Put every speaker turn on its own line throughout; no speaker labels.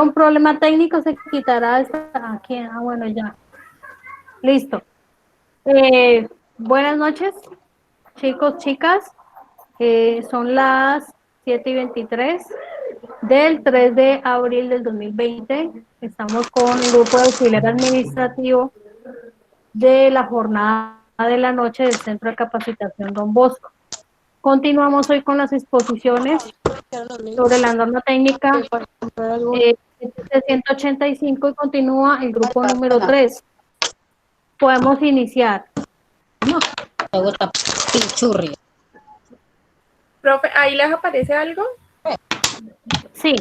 un problema técnico se quitará esta, aquí, bueno, ya, listo. Buenas noches, chicos, chicas. Son las 7:23 del 3 de abril del 2020. Estamos con el grupo de auxiliar administrativo de la jornada de la noche del Centro de Capacitación Don Bosco. Continuamos hoy con las exposiciones sobre la norma técnica 185 y continúa el grupo número 3. Podemos iniciar.
No, me gusta pinchurri.
Profe, ¿ahí les aparece algo?
Sí.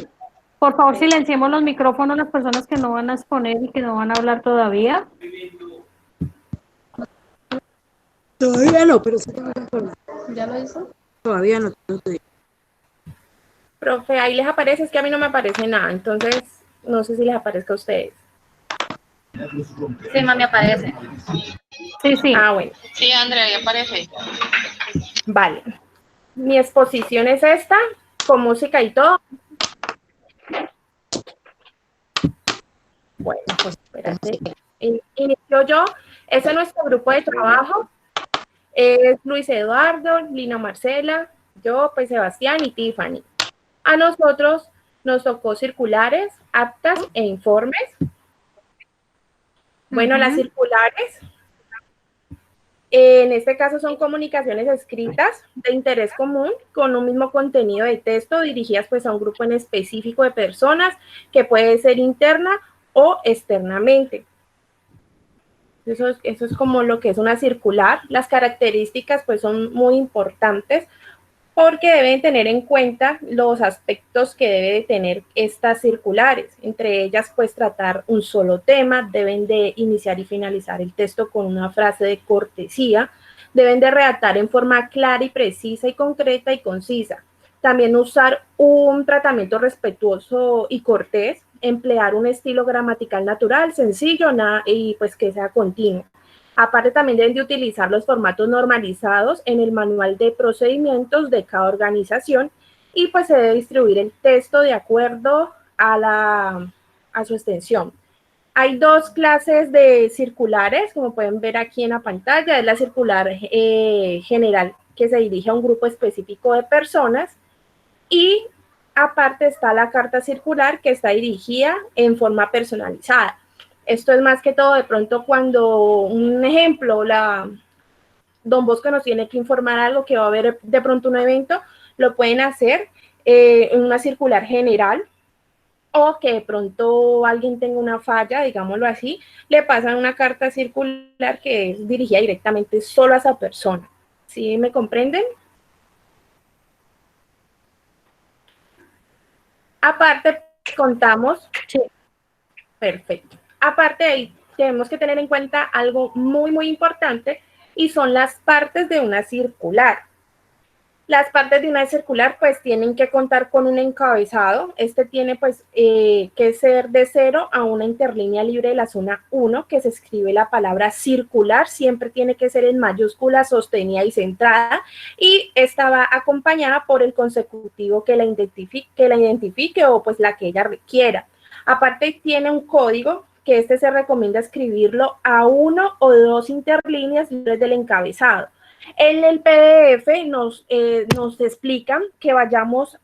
Por favor, silenciemos los micrófonos las personas que no van a exponer y que no van a hablar todavía.
Todavía no, pero sí tengo que informar. ¿Ya lo hizo? Todavía no.
Profe, ahí les aparece, es que a mí no me aparece nada, entonces no sé si les aparezca a ustedes.
Sí, mami, aparece.
Sí, sí.
Ah, bueno.
Sí, Andrea, ahí aparece.
Vale. Mi exposición es esta, con música y todo. Bueno, pues espérate. Inicio yo. Ese es nuestro grupo de trabajo. Es Luis Eduardo, Lina Marcela, yo, pues Sebastián y Tiffany. A nosotros nos tocó circulares, actas e informes. Bueno, las circulares, en este caso son comunicaciones escritas de interés común con un mismo contenido de texto dirigidas pues a un grupo en específico de personas que puede ser interna o externamente. Eso es como lo que es una circular. Las características pues son muy importantes porque deben tener en cuenta los aspectos que debe de tener estas circulares. Entre ellas, pues tratar un solo tema, deben de iniciar y finalizar el texto con una frase de cortesía, deben de redactar en forma clara y precisa y concreta y concisa. También usar un tratamiento respetuoso y cortés, emplear un estilo gramatical natural, sencillo y pues que sea continuo. Aparte, también deben de utilizar los formatos normalizados en el manual de procedimientos de cada organización y pues se debe distribuir el texto de acuerdo a su extensión. Hay dos clases de circulares, como pueden ver aquí en la pantalla. Es la circular general, que se dirige a un grupo específico de personas, y aparte está la carta circular, que está dirigida en forma personalizada. Esto es más que todo de pronto cuando, un ejemplo, Don Bosco nos tiene que informar algo, que va a haber de pronto un evento, lo pueden hacer en una circular general, o que de pronto alguien tenga una falla, digámoslo así, le pasan una carta circular que es dirigida directamente solo a esa persona. ¿Sí me comprenden? Aparte, contamos.
Sí.
Perfecto. Aparte de ahí, tenemos que tener en cuenta algo muy, muy importante, y son las partes de una circular. Las partes de una circular pues tienen que contar con un encabezado. Este tiene pues que ser de 0 a una interlínea libre de la zona 1, que se escribe la palabra circular, siempre tiene que ser en mayúscula, sostenida y centrada, y esta va acompañada por el consecutivo que la identifique o pues la que ella requiera. Aparte tiene un código que se recomienda escribirlo a 1 o 2 interlíneas libres del encabezado. En el PDF nos explican que vayamos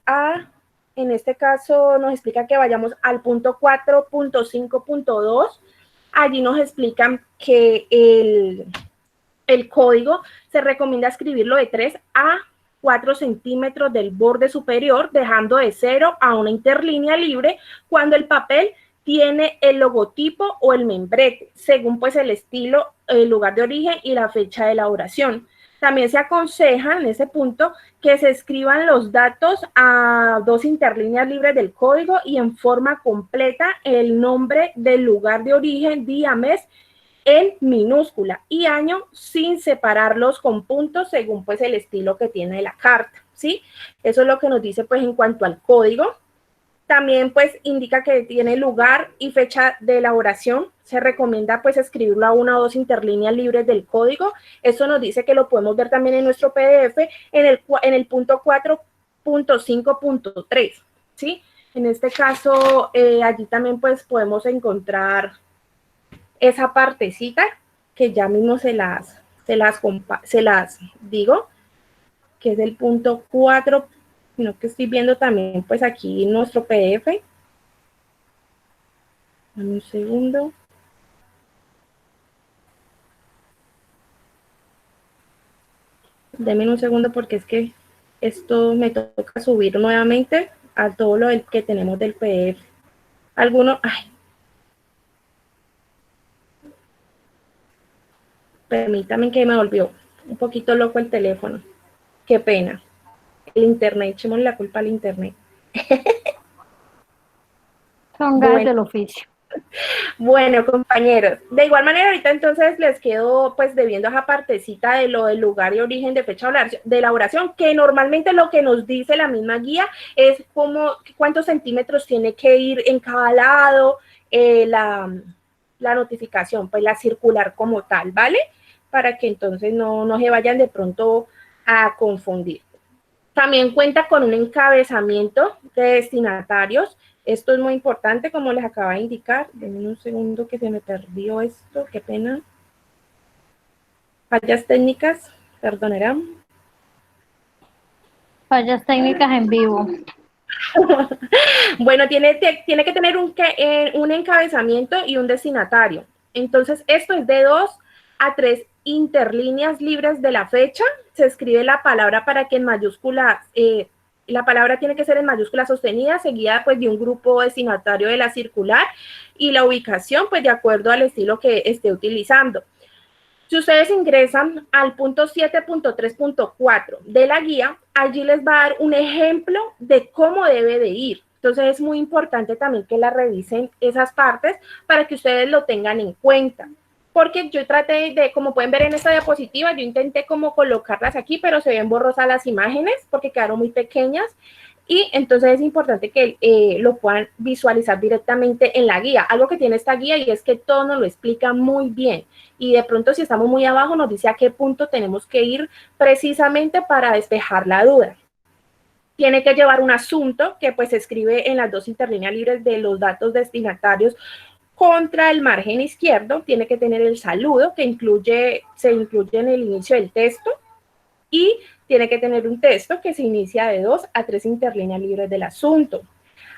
en este caso nos explica que vayamos al punto 4.5.2. Allí nos explican que el código se recomienda escribirlo de 3 a 4 centímetros del borde superior, dejando de 0 a una interlínea libre cuando el papel tiene el logotipo o el membrete, según pues el estilo, el lugar de origen y la fecha de elaboración. También se aconseja en ese punto que se escriban los datos a 2 interlíneas libres del código y en forma completa el nombre del lugar de origen, día, mes, en minúscula y año, sin separarlos con puntos según pues el estilo que tiene la carta, ¿sí? Eso es lo que nos dice pues en cuanto al código. También pues indica que tiene lugar y fecha de elaboración. Se recomienda pues escribirlo a 1 o 2 interlíneas libres del código. Eso nos dice que lo podemos ver también en nuestro PDF en el punto 4.5.3, ¿sí? En este caso, allí también pues podemos encontrar esa partecita que ya mismo se las digo, que es el punto 4, sino que estoy viendo también pues aquí en nuestro PDF. Dame un segundo. Denme un segundo porque es que esto me toca subir nuevamente a todo lo que tenemos del PDF. Algunos, ay, permítame que me volvió un poquito loco el teléfono. Qué pena. El internet, echémosle la culpa al internet.
Son gajes del oficio.
Bueno, compañeros, de igual manera ahorita entonces les quedo pues debiendo esa partecita de lo del lugar y origen de fecha de elaboración, que normalmente lo que nos dice la misma guía es como cuántos centímetros tiene que ir en cada lado la notificación, pues la circular como tal, ¿vale? Para que entonces no se vayan de pronto a confundir. También cuenta con un encabezamiento de destinatarios. Esto es muy importante, como les acaba de indicar. Denme un segundo que se me perdió esto, qué pena. Fallas técnicas, perdonarán.
Fallas técnicas en vivo.
Bueno, tiene que tener un encabezamiento y un destinatario. Entonces, esto es de 2 a 3 interlíneas libres de la fecha. Se escribe la palabra para que en mayúsculas, la palabra tiene que ser en mayúscula sostenida, seguida pues de un grupo destinatario de la circular y la ubicación pues de acuerdo al estilo que esté utilizando. Si ustedes ingresan al punto 7.3.4 de la guía, allí les va a dar un ejemplo de cómo debe de ir. Entonces es muy importante también que la revisen esas partes para que ustedes lo tengan en cuenta. Porque yo traté de, como pueden ver en esta diapositiva, yo intenté como colocarlas aquí, pero se ven borrosas las imágenes porque quedaron muy pequeñas. Y entonces es importante que lo puedan visualizar directamente en la guía. Algo que tiene esta guía y es que todo nos lo explica muy bien. Y de pronto si estamos muy abajo nos dice a qué punto tenemos que ir precisamente para despejar la duda. Tiene que llevar un asunto que pues se escribe en las 2 interlíneas libres de los datos destinatarios contra el margen izquierdo. Tiene que tener el saludo que se incluye en el inicio del texto y tiene que tener un texto que se inicia de 2 a 3 interlíneas libres del asunto.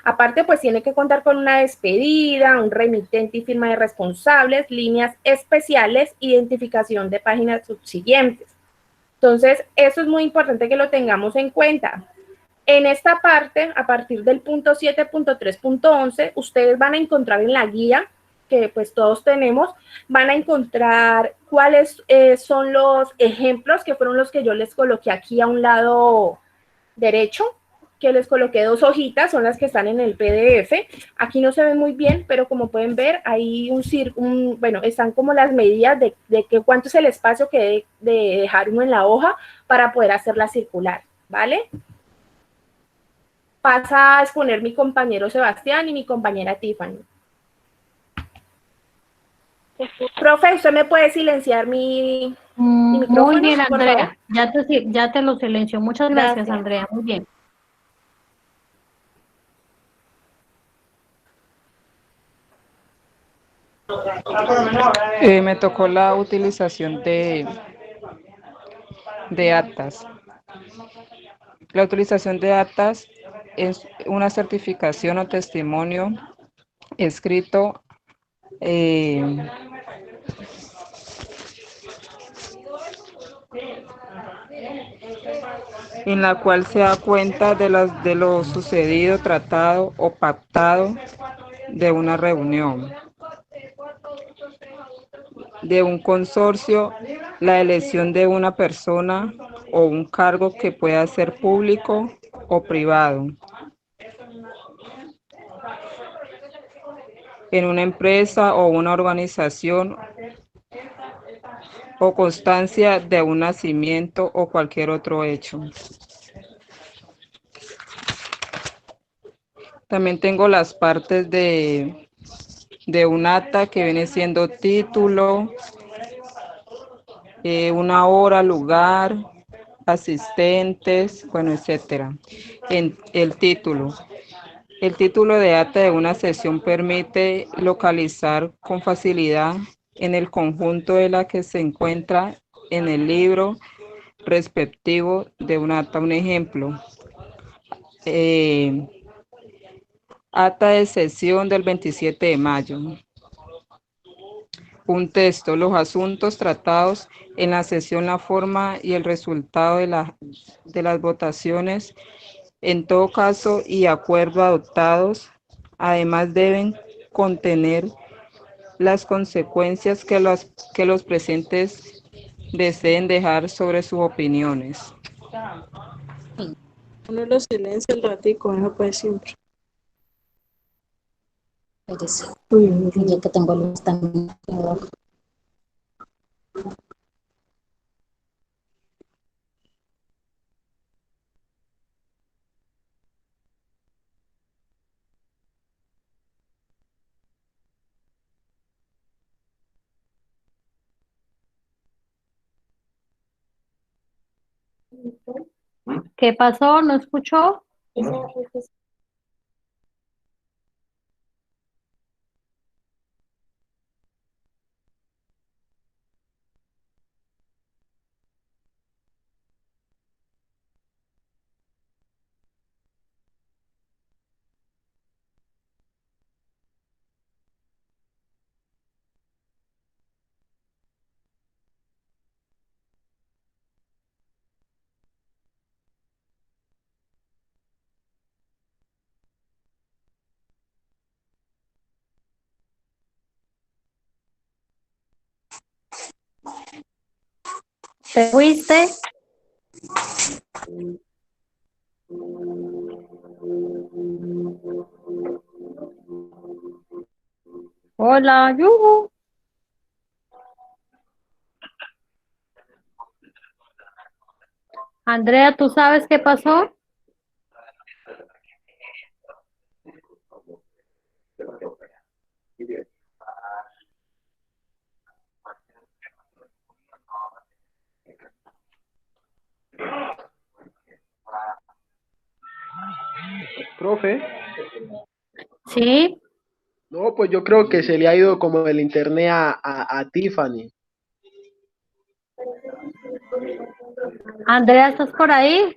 Aparte, pues tiene que contar con una despedida, un remitente y firma de responsables, líneas especiales, identificación de páginas subsiguientes. Entonces, eso es muy importante que lo tengamos en cuenta. En esta parte, a partir del punto 7.3.11, ustedes van a encontrar en la guía, que pues todos tenemos, van a encontrar cuáles son los ejemplos, que fueron los que yo les coloqué aquí a un lado derecho, que les coloqué 2 hojitas, son las que están en el PDF. Aquí no se ven muy bien, pero como pueden ver, hay bueno, están como las medidas de que cuánto es el espacio que debe de dejar uno en la hoja para poder hacerla circular, ¿vale? Pasa a exponer mi compañero Sebastián y mi compañera Tiffany. Profe, ¿usted me puede silenciar mi micrófono?
Muy bien, Andrea. Ya te lo silencio. Muchas gracias,
Gracias.
Andrea. Muy bien.
Me tocó la utilización de actas. La utilización de actas es una certificación o testimonio escrito en la cual se da cuenta de lo sucedido, tratado o pactado de una reunión, de un consorcio, la elección de una persona o un cargo que pueda ser público o privado, en una empresa o una organización, o constancia de un nacimiento o cualquier otro hecho. También tengo las partes de un acta que viene siendo título, una hora, lugar, asistentes, bueno, etcétera. En el título. El título de acta de una sesión permite localizar con facilidad en el conjunto de la que se encuentra en el libro respectivo de un acta. Un ejemplo, acta de sesión del 27 de mayo. Un texto, los asuntos tratados en la sesión, la forma y el resultado de las votaciones, en todo caso y acuerdo adoptados, además deben contener las consecuencias que los presentes deseen dejar sobre sus opiniones.
Ponerlo silencio el ratico, eso pues siempre.
Eres,
Uy,
ya que tengo luz también.
¿Qué pasó? ¿No escuchó? ¿Te fuiste? Hola, Yuhu. Andrea, ¿tú sabes qué pasó?
Profe,
Sí.
no, pues yo creo que se le ha ido como el internet a Tiffany.
Andrea, ¿estás por ahí?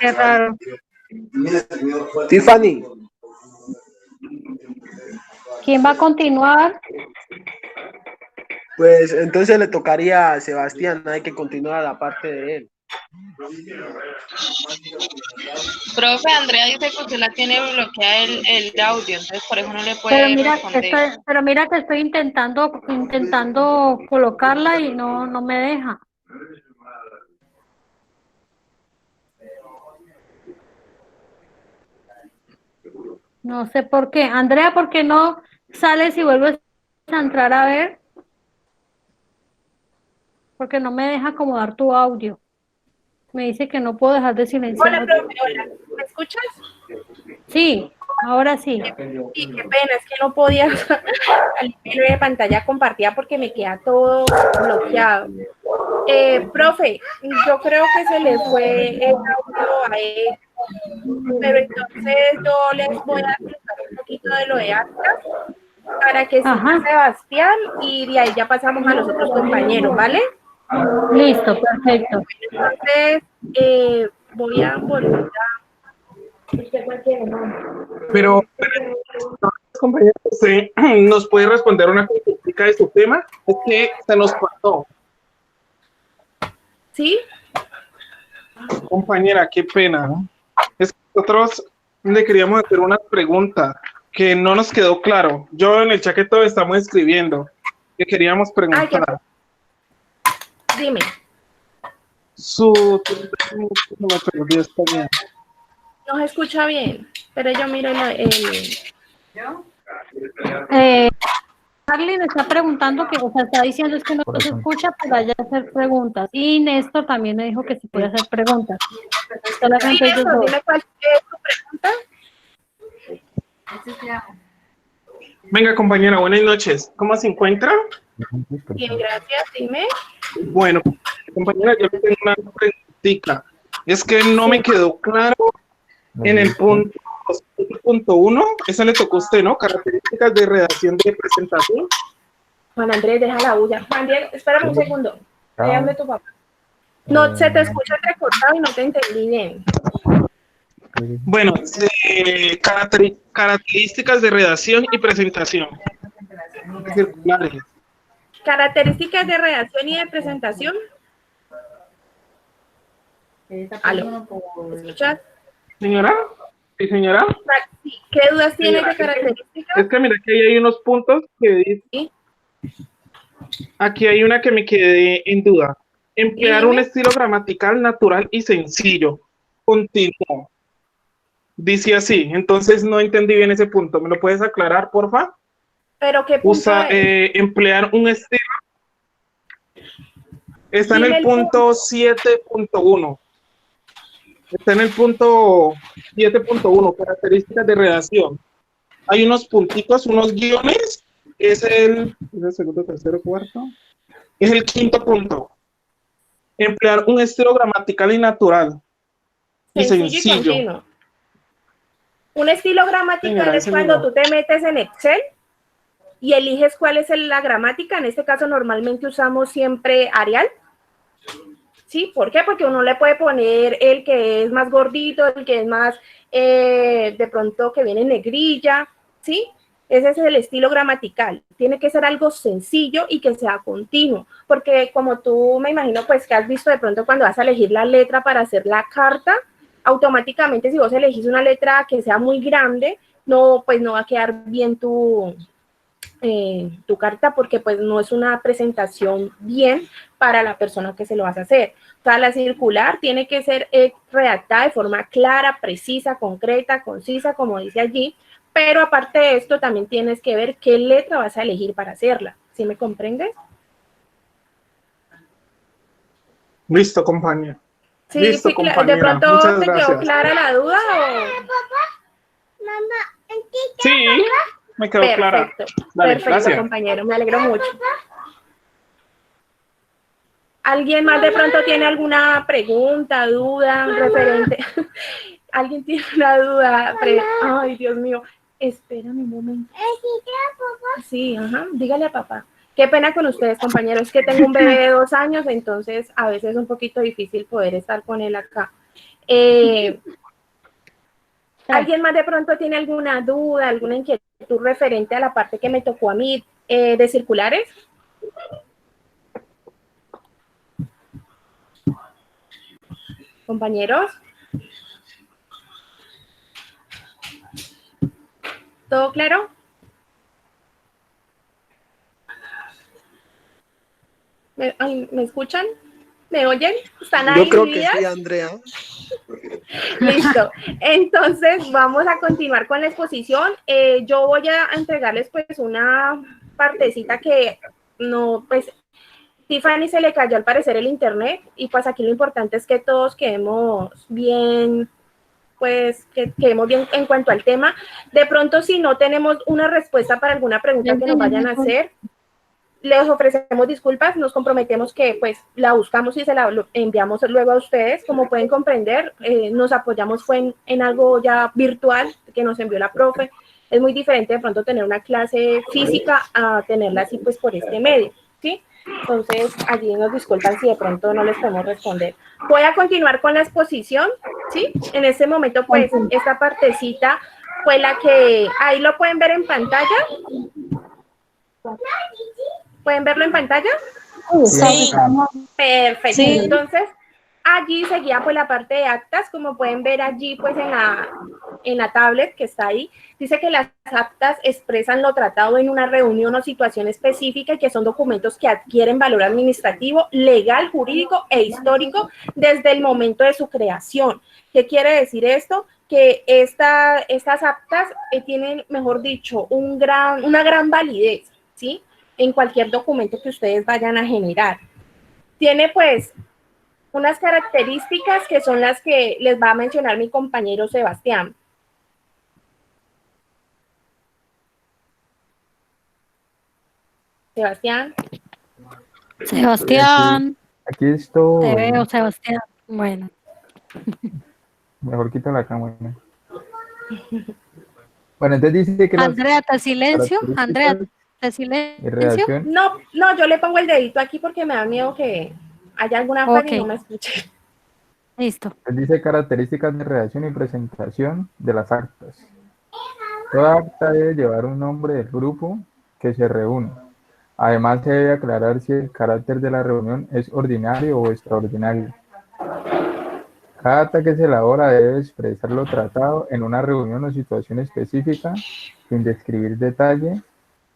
Qué raro.
Tiffany,
¿Quién va a continuar?
pues entonces le tocaría a Sebastián, hay que continuar la parte de él.
Profe, Andrea dice que usted la tiene bloqueada el audio, entonces por eso no le puede responder.
Pero mira que estoy intentando colocarla y no me deja. No sé por qué. Andrea, ¿por qué no sales y vuelves a entrar a ver? Porque no me deja acomodar tu audio. Me dice que no puedo dejar de
Hola,
silenciar.
profe, hola. ¿Me escuchas?
Sí, ahora sí.
Sí, qué pena, es que no podía salir de pantalla compartida porque me queda todo bloqueado. Profe, yo creo que se le fue el audio a él, pero entonces yo les voy a explicar un poquito de lo de actas para que siga
Ajá.
Sebastián y de ahí ya pasamos a los otros compañeros, ¿vale?
Listo, perfecto.
Entonces, voy a volver a...
Pero, compañero, ¿usted nos puede responder una crítica de su tema? Es que se nos pasó.
¿Sí?
Compañera, qué pena, ¿no? Es que nosotros le queríamos hacer una pregunta que no nos quedó claro. Yo en el chat que todo estamos escribiendo, que queríamos preguntar.
Dime.
Su... No me perdí, está bien.
No se escucha bien, pero yo miro el...
Carlin está preguntando que, o sea, está diciendo es que no se escucha para ya hacer preguntas. Y Néstor también me dijo que se puede hacer preguntas. Solamente ellos
Néstor,
dos.
dime cuál es tu pregunta.
Venga, compañera, buenas noches. ¿Cómo se encuentra?
Bien, gracias. Dime.
Bueno, compañera, yo tengo una preguntita. Es que no me quedó claro en el punto 1, esa le tocó a usted, ¿no? Características de redacción de presentación.
Juan Andrés, deja la bulla. Juan Diego, espérame un segundo. Déjame tu papá. No, se te escucha entrecortado y no te entendí bien.
Bueno, características de redacción y presentación. Circulares.
Características de redacción y de presentación. ¿Aló? ¿Me escuchas?
¿Señora? ¿Sí, señora?
¿Qué dudas tienes de características?
Es que mira que ahí hay unos puntos que dice...
¿Sí?
Aquí hay una que me quedé en duda. Emplear un estilo gramatical natural y sencillo. Continuo. Dice así, entonces no entendí bien ese punto. ¿Me lo puedes aclarar, porfa?
¿Pero qué punto es?
Emplear un estilo. Está en el punto 7.1. Está en el punto 7.1, características de redacción. Hay unos puntitos, unos guiones. Es el segundo, tercero, cuarto. Es el quinto punto. Emplear un estilo gramatical y natural. Y sencillo.
Y un estilo gramatical es cuando tú te metes en Excel y eliges cuál es la gramática. En este caso normalmente usamos siempre Arial. ¿Sí? ¿Por qué? Porque uno le puede poner el que es más gordito, el que es más, de pronto que viene en negrilla, ¿sí? Ese es el estilo gramatical. Tiene que ser algo sencillo y que sea continuo, porque como tú me imagino pues que has visto de pronto cuando vas a elegir la letra para hacer la carta, automáticamente si vos elegís una letra que sea muy grande, no, pues no va a quedar bien tu carta porque pues no es una presentación bien para la persona que se lo vas a hacer. O sea, la circular tiene que ser redactada de forma clara, precisa, concreta, concisa, como dice allí, pero aparte de esto también tienes que ver qué letra vas a elegir para hacerla. ¿Sí me comprendes?
Listo, compañero.
Sí,
listo,
sí,
compañera.
¿de pronto
muchas
te
gracias.
quedó clara la duda?
Sí, me quedó clara. Dale,
Perfecto,
gracias.
compañero, me alegro mucho. ¿Alguien más de pronto tiene alguna pregunta, duda, referente? ¿Alguien tiene una duda? Ay, Dios mío, espérame un momento. Sí, ajá, dígale a papá. Qué pena con ustedes, compañeros, es que tengo un bebé de 2 años, entonces a veces es un poquito difícil poder estar con él acá. ¿Alguien más de pronto tiene alguna duda, alguna inquietud referente a la parte que me tocó a mí de circulares? Compañeros. ¿Todo claro? ¿Me escuchan? ¿Me oyen? ¿Están ahí?
Yo creo que sí, Andrea.
Listo. Entonces, vamos a continuar con la exposición. Yo voy a entregarles pues una partecita que no, pues, Tiffany se le cayó al parecer el internet y pues aquí lo importante es que todos quedemos bien, pues que quedemos bien en cuanto al tema. De pronto, si no tenemos una respuesta para alguna pregunta que nos vayan a hacer, les ofrecemos disculpas, nos comprometemos que pues la buscamos y se la enviamos luego a ustedes. Como pueden comprender, nos apoyamos fue en algo ya virtual que nos envió la profe. Es muy diferente de pronto tener una clase física a tenerla así pues por este medio, ¿sí? Entonces allí nos disculpan si de pronto no les podemos responder. Voy a continuar con la exposición, ¿sí? En este momento pues esta partecita fue la que, ahí lo pueden ver en pantalla. ¿Pueden verlo en pantalla?
Sí.
Perfecto.
Sí.
Entonces, allí seguía pues la parte de actas, como pueden ver allí pues en la tablet que está ahí. Dice que las actas expresan lo tratado en una reunión o situación específica y que son documentos que adquieren valor administrativo, legal, jurídico e histórico desde el momento de su creación. ¿Qué quiere decir esto? Que estas actas tienen, mejor dicho, una gran validez, ¿sí? en cualquier documento que ustedes vayan a generar. Tiene pues unas características que son las que les va a mencionar mi compañero Sebastián. Sebastián.
Sebastián.
Aquí estoy.
Te veo, Sebastián. Bueno.
Mejor quito la cámara. Bueno, entonces dice que
Andrea, ¿te silencio? Andrea, ¿te silencio?
No, yo le pongo el dedito aquí porque me da miedo que haya alguna falla y no me escuche.
Listo.
Dice características de redacción y presentación de las actas. Toda acta debe llevar un nombre del grupo que se reúne. Además, se debe aclarar si el carácter de la reunión es ordinario o extraordinario. Cada acta que se elabora debe expresar lo tratado en una reunión o situación específica sin describir detalles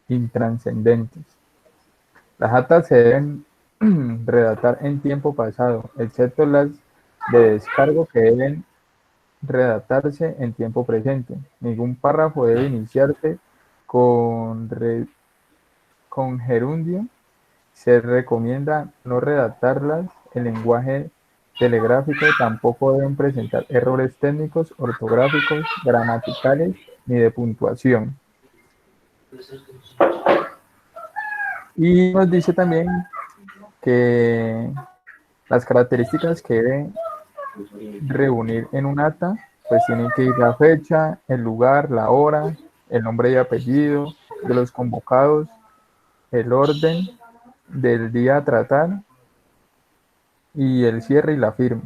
intranscendentes. Las actas se deben redactar en tiempo pasado, excepto las de descargo que deben redactarse en tiempo presente. Ningún párrafo debe iniciarse con gerundio. Se recomienda no redactarlas en lenguaje telegráfico. Tampoco deben presentar errores técnicos, ortográficos, gramaticales ni de puntuación. Y nos dice también que las características que deben reunir en un acta, pues tienen que ir la fecha, el lugar, la hora, el nombre y apellido de los convocados, el orden del día a tratar y el cierre y la firma.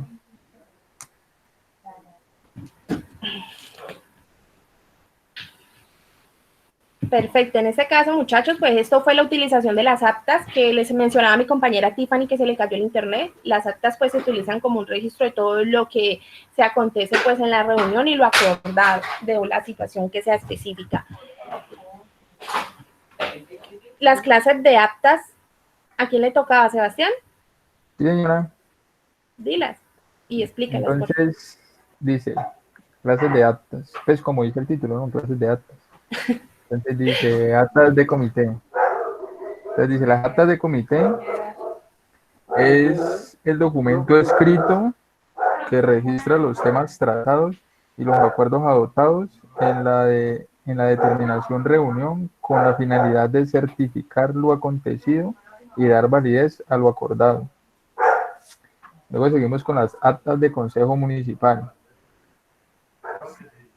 Perfecto, en este caso, muchachos, pues esto fue la utilización de las actas que les mencionaba mi compañera Tiffany, que se le cayó el internet. Las actas pues se utilizan como un registro de todo lo que se acontece pues en la reunión y lo acordado de la situación que sea específica. Las clases de actas, ¿a quién le tocaba, Sebastián?
Sí, señora.
Dilas y explícalas.
Entonces, dice, clases de actas, pues como dice el título, ¿no? Clases de actas. Entonces dice, actas de comité. Entonces dice, las actas de comité es el documento escrito que registra los temas tratados y los acuerdos adoptados en la determinación reunión con la finalidad de certificar lo acontecido y dar validez a lo acordado. Luego seguimos con las actas de consejo municipal.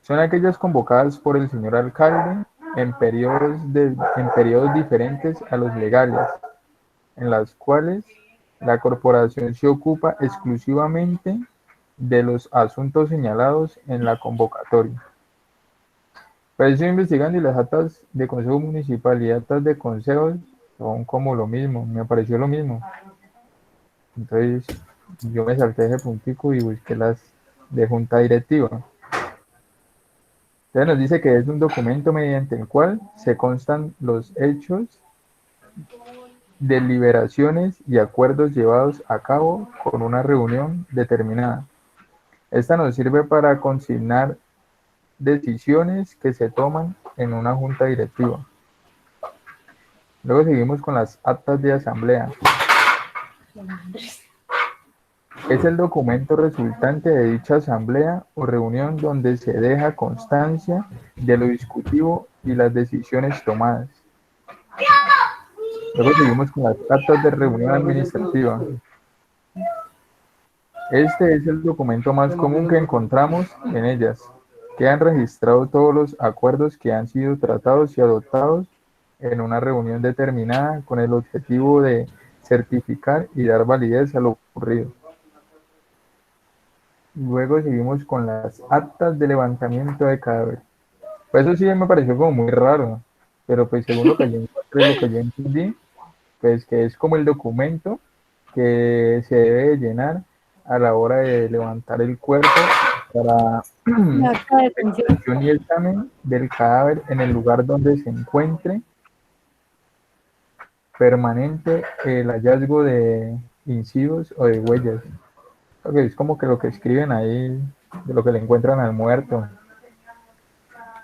Son aquellas convocadas por el señor alcalde en periodos diferentes a los legales, en las cuales la corporación se ocupa exclusivamente de los asuntos señalados en la convocatoria. Pero estoy investigando y las actas de consejo municipal y actas de consejos son como lo mismo, me pareció lo mismo. Entonces yo me salté ese puntico y busqué las de junta directiva. Entonces nos dice que es un documento mediante el cual se constan los hechos, deliberaciones y acuerdos llevados a cabo con una reunión determinada. Esta nos sirve para consignar decisiones que se toman en una junta directiva. Luego seguimos con las actas de asamblea. Es el documento resultante de dicha asamblea o reunión donde se deja constancia de lo discutido y las decisiones tomadas. Luego seguimos con las actas de reunión administrativa. Este es el documento más común que encontramos en ellas. Quedan registrados todos los acuerdos que han sido tratados y adoptados en una reunión determinada con el objetivo de certificar y dar validez a lo ocurrido. Luego seguimos con las actas de levantamiento de cadáver. Pues eso sí me pareció como muy raro, pero pues según lo que yo encontré, lo que yo entendí, pues que es como el documento que se debe llenar a la hora de levantar el cuerpo para la extracción y examen del cadáver en el lugar donde se encuentre permanente el hallazgo de incisos o de huellas. Okay, es como que lo que escriben ahí de lo que le encuentran al muerto.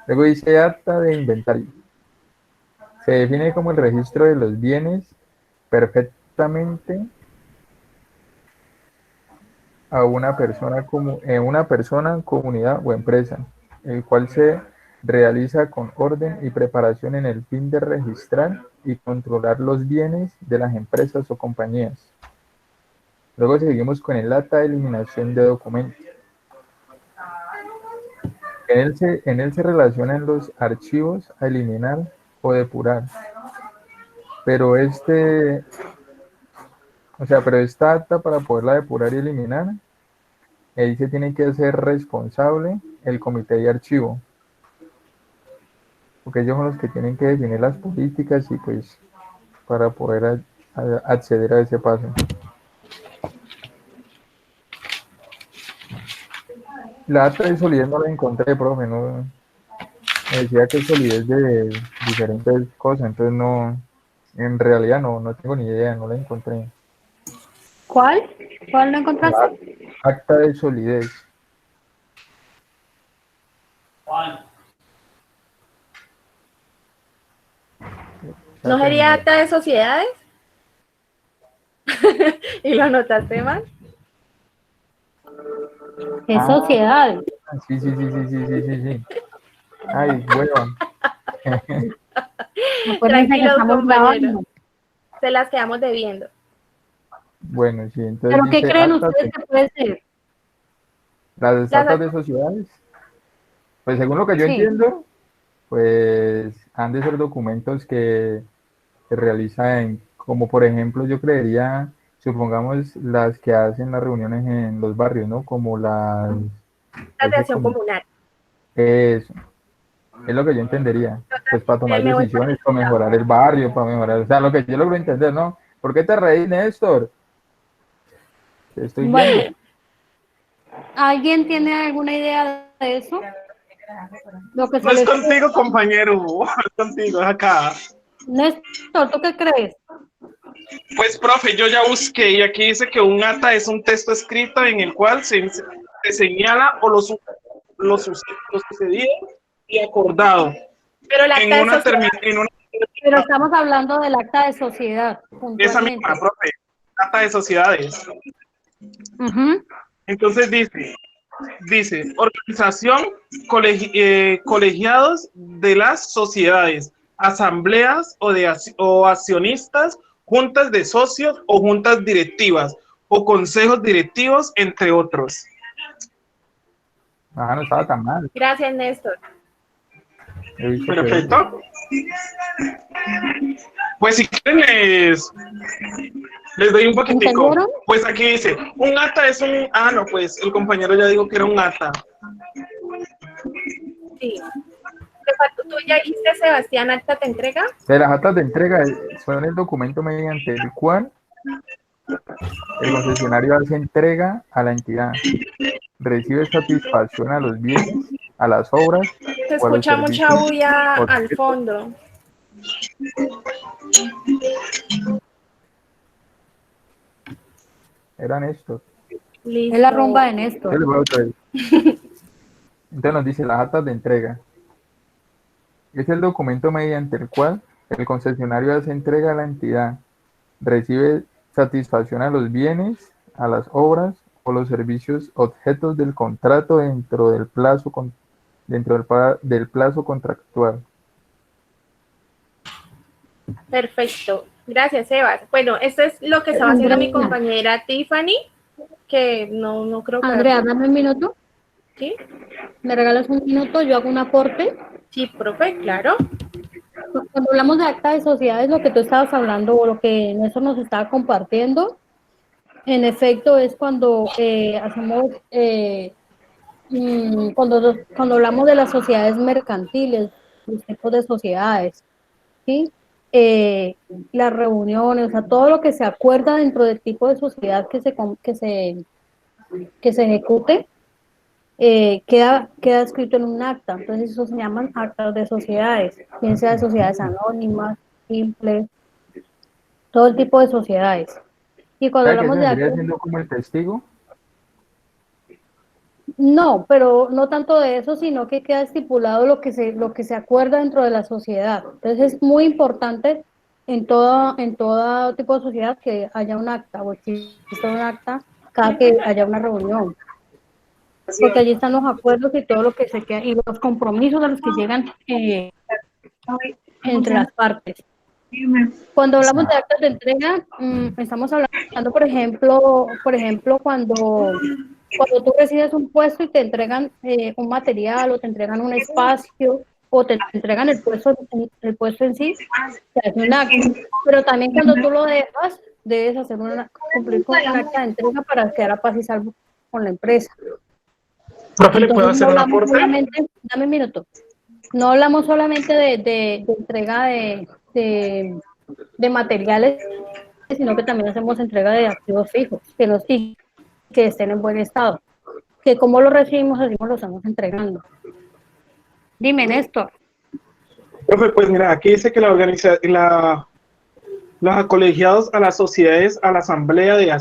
Luego dice acta de inventario. Se define como el registro de los bienes perfectamente a una persona, comunidad o empresa, el cual se realiza con orden y preparación en el fin de registrar y controlar los bienes de las empresas o compañías. Luego seguimos con el acta de eliminación de documentos. En él se relacionan los archivos a eliminar o depurar. Pero esta acta, para poderla depurar y eliminar, ahí se tiene que hacer responsable el comité de archivo, porque ellos son los que tienen que definir las políticas y pues para poder acceder a ese paso. La acta de solidez no la encontré, profe, no. Me decía que es solidez de diferentes cosas, entonces no, en realidad no tengo ni idea, no la encontré.
¿Cuál? ¿Cuál no encontraste?
Acta de solidez.
¿No sería acta de sociedades? ¿Y lo anotaste mal?
Es sociedad.
Sí. Ay, hueva.
Tranquilos, compañeros. Se las quedamos debiendo.
Bueno, sí, entonces.
¿Pero qué creen ustedes que puede ser?
Las actas de sociedades. Pues según lo que yo entiendo, pues han de ser documentos que se realizan, como por ejemplo, yo creería, supongamos las que hacen las reuniones en los barrios, ¿no? Como las
de acción comunal.
Eso. Es lo que yo entendería. Pues para tomar decisiones, para mejorar el barrio, para mejorar, o sea, lo que yo logro entender, ¿no? ¿Por qué te reís, Néstor? Te estoy viendo.
¿Alguien tiene alguna idea de eso?
No es contigo, compañero, es contigo, es acá.
Néstor, ¿tú qué crees?
Pues, profe, yo ya busqué y aquí dice que un acta es un texto escrito en el cual se señala o lo sucedido y acordado.
Pero la acta de sociedad.
Pero estamos hablando del acta de sociedad.
Esa misma, profe, acta de sociedades. Entonces dice organización, colegiados de las sociedades, asambleas o accionistas, juntas de socios o juntas directivas o consejos directivos, entre otros.
No estaba tan mal.
Gracias, Néstor.
Perfecto. Pues si quieren les doy un poquitico. Pues aquí dice, un acta es un... Ah, no, pues el compañero ya dijo que era un acta.
Sí. ¿Tú ya viste, Sebastián, acta de entrega?
De las actas de entrega son el documento mediante el cual el concesionario hace entrega a la entidad, recibe satisfacción a los bienes, a las obras.
Se escucha mucha bulla al fondo.
Era Néstor.
Es la rumba de Néstor.
Entonces nos dice las actas de entrega. Es el documento mediante el cual el concesionario hace entrega a la entidad, recibe satisfacción a los bienes, a las obras o los servicios objetos del contrato dentro del plazo contractual.
Perfecto. Gracias, Sebas. Bueno, esto es lo que estaba haciendo mi compañera Tiffany, que no creo que...
Andrea, dame un minuto.
¿Sí?
¿Me regalas un minuto? Yo hago un aporte.
Sí, profe, claro.
Cuando hablamos de acta de sociedades, lo que tú estabas hablando o lo que Néstor nos estaba compartiendo, en efecto es cuando hacemos, cuando hablamos de las sociedades mercantiles, los tipos de sociedades, ¿sí? Las reuniones, o sea, todo lo que se acuerda dentro del tipo de sociedad que se ejecute, queda escrito en un acta. Entonces eso se llaman actas de sociedades, bien sea de sociedades anónimas, simples, todo el tipo de sociedades. Y cuando hablamos de actas,
siendo como el testigo.
No, pero no tanto de eso, sino que queda estipulado lo que se acuerda dentro de la sociedad. Entonces es muy importante en todo tipo de sociedad que haya un acta o exista un acta cada que haya una reunión. Porque allí están los acuerdos y todo lo que se queda, y los compromisos a los que llegan entre las partes. Cuando hablamos de actas de entrega, estamos hablando, por ejemplo, cuando tú recibes un puesto y te entregan un material o te entregan un espacio o te entregan el puesto en sí, se hace un acta. Pero también cuando tú lo dejas, debes cumplir con un acta de entrega para quedar a paz y salvo con la empresa.
Profe, ¿le puedo hacer un aporte?
Dame un minuto. No hablamos solamente de entrega de materiales, sino que también hacemos entrega de activos fijos, que estén en buen estado. Que como lo recibimos, así lo estamos entregando. Dime, Néstor.
Profe, pues mira, aquí dice que los colegiados a las sociedades, a la asamblea de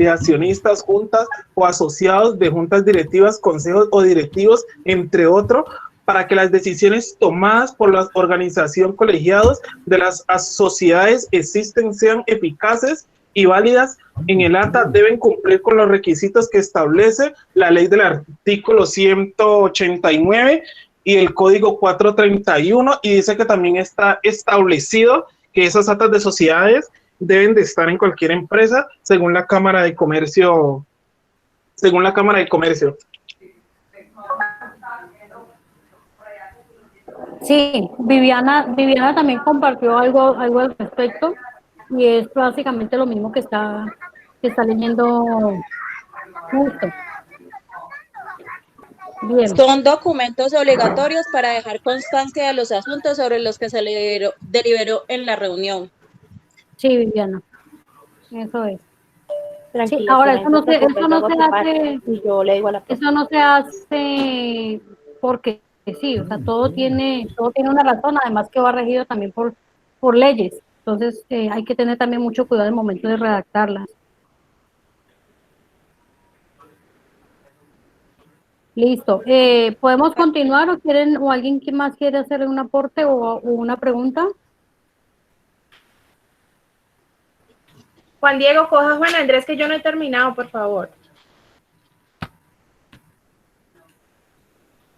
accionistas, juntas o asociados de juntas directivas, consejos o directivos, entre otros, para que las decisiones tomadas por la organización colegiados de las sociedades existen sean eficaces y válidas en el acta, deben cumplir con los requisitos que establece la ley del artículo 189 y el código 431, y dice que también está establecido que esas actas de sociedades deben de estar en cualquier empresa según la Cámara de Comercio.
Sí, Viviana también compartió algo al respecto, y es básicamente lo mismo que está leyendo justo.
Bien. Son documentos obligatorios para dejar constancia de los asuntos sobre los que se deliberó en la reunión.
Sí, Viviana, eso es. Sí, ahora, eso no se hace porque sí, o sea, todo tiene una razón, además que va regido también por leyes. Entonces, hay que tener también mucho cuidado en el momento de redactarlas. Listo. ¿Podemos continuar o alguien más quiere hacer un aporte o una pregunta?
Juan Diego, coja Juan Andrés, que yo no he terminado, por favor.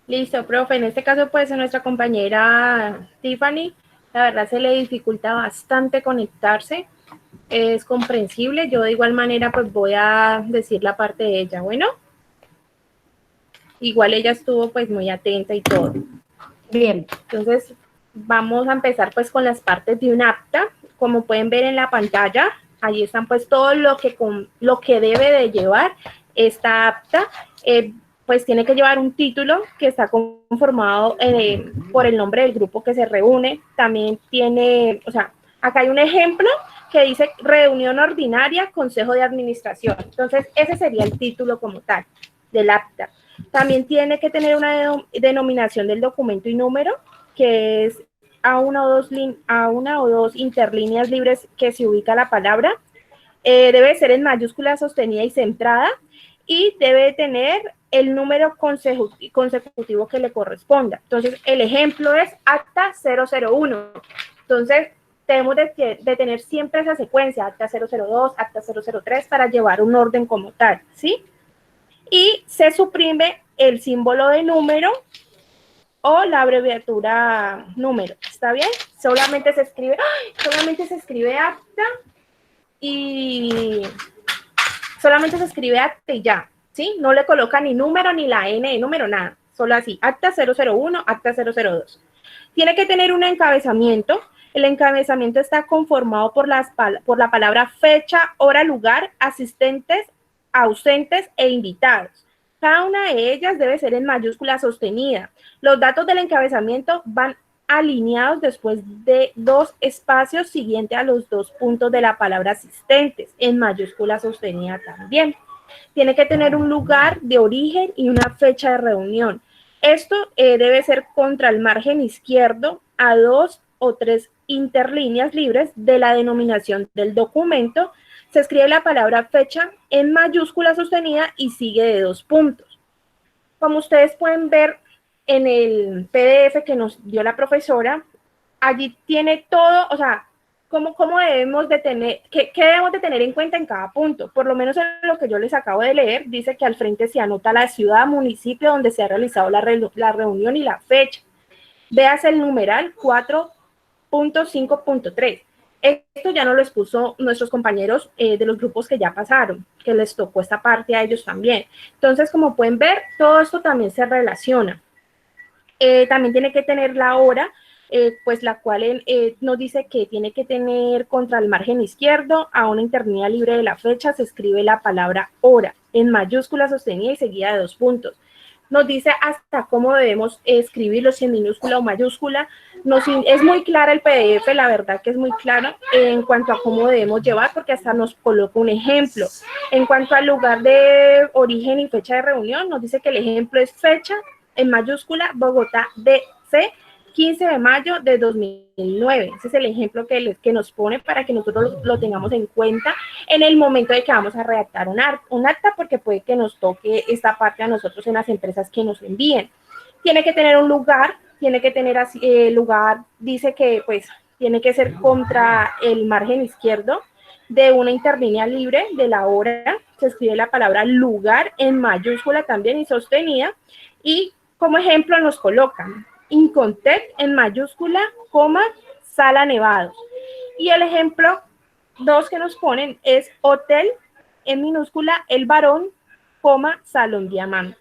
Listo, profe. En este caso, pues, a nuestra compañera Tiffany, la verdad se le dificulta bastante conectarse. Es comprensible. Yo de igual manera, pues, voy a decir la parte de ella. Bueno. Igual ella estuvo, pues, muy atenta y todo. Bien. Entonces, vamos a empezar, pues, con las partes de un acta. Como pueden ver en la pantalla, ahí están, pues, todo lo que debe de llevar esta acta. Pues tiene que llevar un título que está conformado por el nombre del grupo que se reúne. También tiene, o sea, acá hay un ejemplo que dice reunión ordinaria, consejo de administración. Entonces, ese sería el título como tal del acta. También tiene que tener una denominación del documento y número, que es a una o dos interlíneas libres que se ubica la palabra. Debe ser en mayúscula, sostenida y centrada, y debe tener el número consecutivo que le corresponda. Entonces, el ejemplo es acta 001. Entonces, debemos de tener siempre esa secuencia, acta 002, acta 003, para llevar un orden como tal, ¿sí? Y se suprime el símbolo de número o la abreviatura número, ¿está bien? Solamente se escribe acta y ya, ¿sí? No le coloca ni número ni la N de número, nada. Solo así, acta 001, acta 002. Tiene que tener un encabezamiento. El encabezamiento está conformado por la palabra fecha, hora, lugar, asistentes, ausentes e invitados. Cada una de ellas debe ser en mayúscula sostenida. Los datos del encabezamiento van alineados después de dos espacios siguiente a los dos puntos de la palabra asistentes, en mayúscula sostenida también. Tiene que tener un lugar de origen y una fecha de reunión. Esto debe ser contra el margen izquierdo a 2 o 3 interlíneas libres de la denominación del documento. Se escribe la palabra fecha en mayúscula sostenida y sigue de 2 puntos. Como ustedes pueden ver en el PDF que nos dio la profesora, allí tiene todo, o sea, cómo debemos de tener, qué debemos de tener en cuenta en cada punto. Por lo menos en lo que yo les acabo de leer, dice que al frente se anota la ciudad, municipio donde se ha realizado la reunión y la fecha. Veas el numeral 4.5.3. Esto ya nos lo expuso nuestros compañeros de los grupos que ya pasaron, que les tocó esta parte a ellos también. Entonces, como pueden ver, todo esto también se relaciona. También tiene que tener la hora, pues la cual nos dice que tiene que tener contra el margen izquierdo, a una internida libre de la fecha, se escribe la palabra hora, en mayúscula sostenida y seguida de 2 puntos. Nos dice hasta cómo debemos escribirlo, si en minúscula o mayúscula. Es muy clara el PDF, la verdad que es muy claro en cuanto a cómo debemos llevar, porque hasta nos coloca un ejemplo. En cuanto al lugar de origen y fecha de reunión, nos dice que el ejemplo es fecha, en mayúscula, Bogotá, DC, 15 de mayo de 2009. Ese es el ejemplo que nos pone para que nosotros lo tengamos en cuenta en el momento de que vamos a redactar un acta, porque puede que nos toque esta parte a nosotros en las empresas que nos envíen. Tiene que tener un lugar, tiene que tener lugar, dice que pues tiene que ser contra el margen izquierdo de una interlínea libre de la hora, se escribe la palabra lugar en mayúscula también y sostenida, y como ejemplo nos colocan Incontec en mayúscula, coma, Sala Nevados. Y el ejemplo 2 que nos ponen es hotel en minúscula, El Barón, coma, Salón Diamante.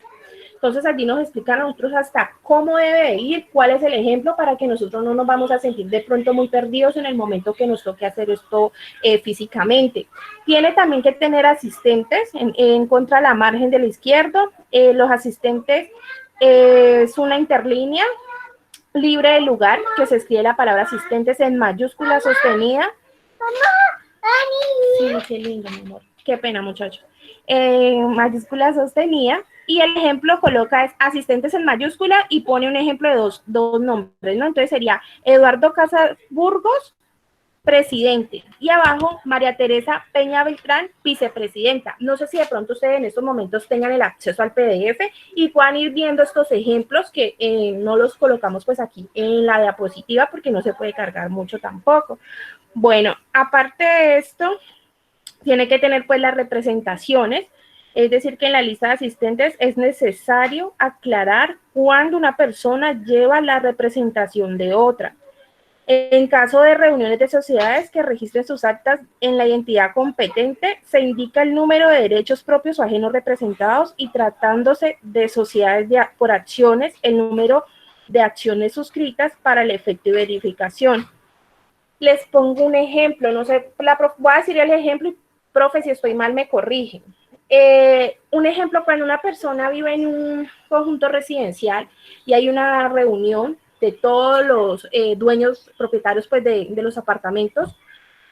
Entonces allí nos explican a nosotros hasta cómo debe ir, cuál es el ejemplo para que nosotros no nos vamos a sentir de pronto muy perdidos en el momento que nos toque hacer esto físicamente. Tiene también que tener asistentes en contra la margen del izquierdo. Los asistentes es una interlínea libre del lugar, que se escribe la palabra asistentes en mayúscula sostenida. Sí, qué lindo, mi amor. Qué pena, muchacho. Mayúscula sostenida. Y el ejemplo coloca es asistentes en mayúscula y pone un ejemplo de dos nombres, ¿no? Entonces sería Eduardo Casas Burgos, presidente. Y abajo, María Teresa Peña Beltrán, vicepresidenta. No sé si de pronto ustedes en estos momentos tengan el acceso al PDF y puedan ir viendo estos ejemplos que no los colocamos pues aquí en la diapositiva porque no se puede cargar mucho tampoco. Bueno, aparte de esto, tiene que tener pues las representaciones. Es decir, que en la lista de asistentes es necesario aclarar cuándo una persona lleva la representación de otra. En caso de reuniones de sociedades que registren sus actas en la entidad competente, se indica el número de derechos propios o ajenos representados y tratándose de sociedades por acciones, el número de acciones suscritas para el efecto de verificación. Les pongo un ejemplo, no sé, voy a decir el ejemplo y, profe, si estoy mal me corrigen. Un ejemplo, cuando una persona vive en un conjunto residencial y hay una reunión de todos los dueños propietarios pues, de los apartamentos,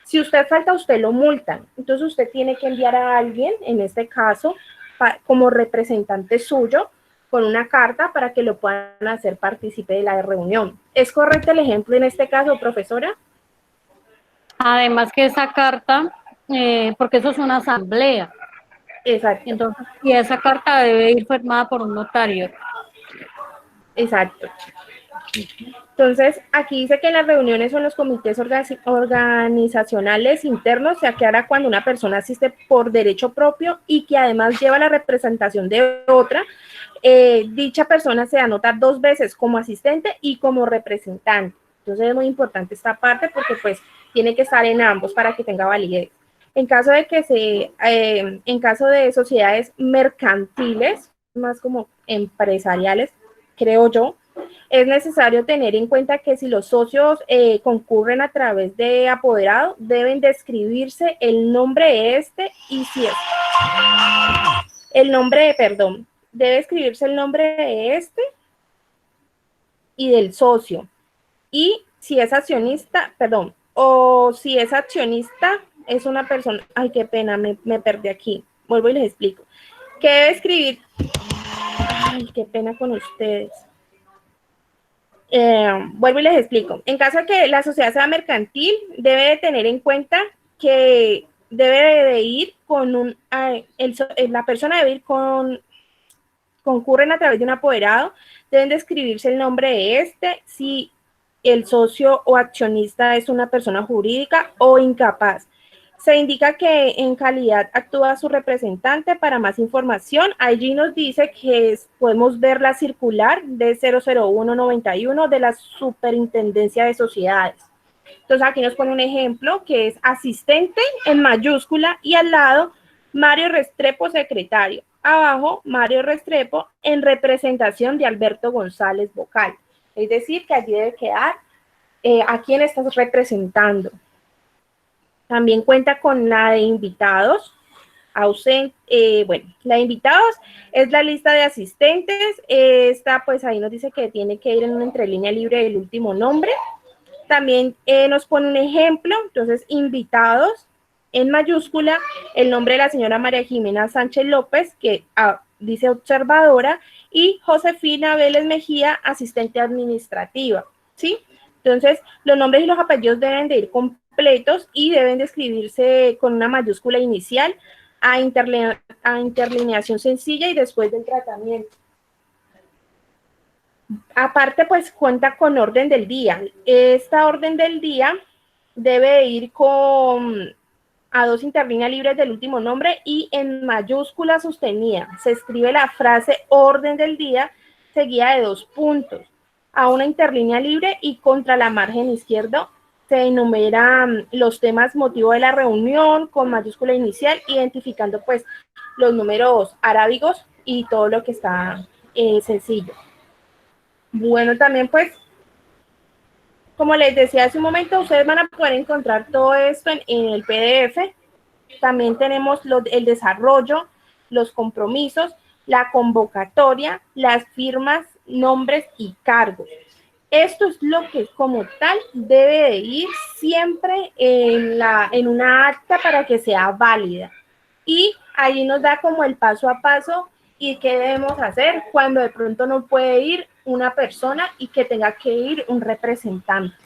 si usted falta, usted lo multan. Entonces usted tiene que enviar a alguien, en este caso, como representante suyo, con una carta para que lo puedan hacer partícipe de la reunión. ¿Es correcto el ejemplo en este caso, profesora?
Además que esa carta, porque eso es una asamblea.
Exacto.
Entonces, y esa carta debe ir firmada por un notario.
Exacto. Entonces, aquí dice que en las reuniones o en los comités organizacionales internos se aclara cuando una persona asiste por derecho propio y que además lleva la representación de otra. Dicha persona se anota 2 veces como asistente y como representante. Entonces, es muy importante esta parte porque pues tiene que estar en ambos para que tenga validez. En caso de que en caso de sociedades mercantiles, más como empresariales, creo yo, es necesario tener en cuenta que si los socios concurren a través de apoderado, deben describirse el nombre de este y si es debe escribirse el nombre de este y del socio. Y si es accionista, o si es accionista, es una persona, ay, qué pena, me perdí aquí, vuelvo y les explico. ¿Qué debe escribir? Ay, qué pena con ustedes. Vuelvo y les explico. En caso de que la sociedad sea mercantil, debe de tener en cuenta que debe de ir con la persona debe ir con concurren a través de un apoderado, deben describirse el nombre de este, si el socio o accionista es una persona jurídica o incapaz. Se indica que en calidad actúa su representante. Para más información, allí nos dice que podemos ver la circular de 00191 de la Superintendencia de Sociedades. Entonces aquí nos pone un ejemplo que es asistente en mayúscula y al lado Mario Restrepo, secretario. Abajo, Mario Restrepo en representación de Alberto González, vocal. Es decir, que allí debe quedar a quién estás representando. También cuenta con la de invitados. Bueno, la de invitados es la lista de asistentes. Esta, pues ahí nos dice que tiene que ir en una entrelínea libre del último nombre. También nos pone un ejemplo. Entonces, invitados en mayúscula, el nombre de la señora María Jimena Sánchez López, que dice observadora, y Josefina Vélez Mejía, asistente administrativa, ¿sí? Entonces, los nombres y los apellidos deben de ir completos y deben de escribirse con una mayúscula inicial a interlineación sencilla y después del tratamiento. Aparte, pues cuenta con orden del día. Esta orden del día debe ir a 2 interlíneas libres del último nombre y en mayúscula sostenida. Se escribe la frase orden del día seguida de 2 puntos. A una interlínea libre y contra la margen izquierda se enumeran los temas motivo de la reunión con mayúscula inicial, identificando pues los números arábigos y todo lo que está sencillo. Bueno, también pues, como les decía hace un momento, ustedes van a poder encontrar todo esto en el PDF. También tenemos el desarrollo, los compromisos, la convocatoria, las firmas, nombres y cargos. Esto es lo que como tal debe de ir siempre en una acta para que sea válida. Y ahí nos da como el paso a paso y qué debemos hacer cuando de pronto no puede ir una persona y que tenga que ir un representante.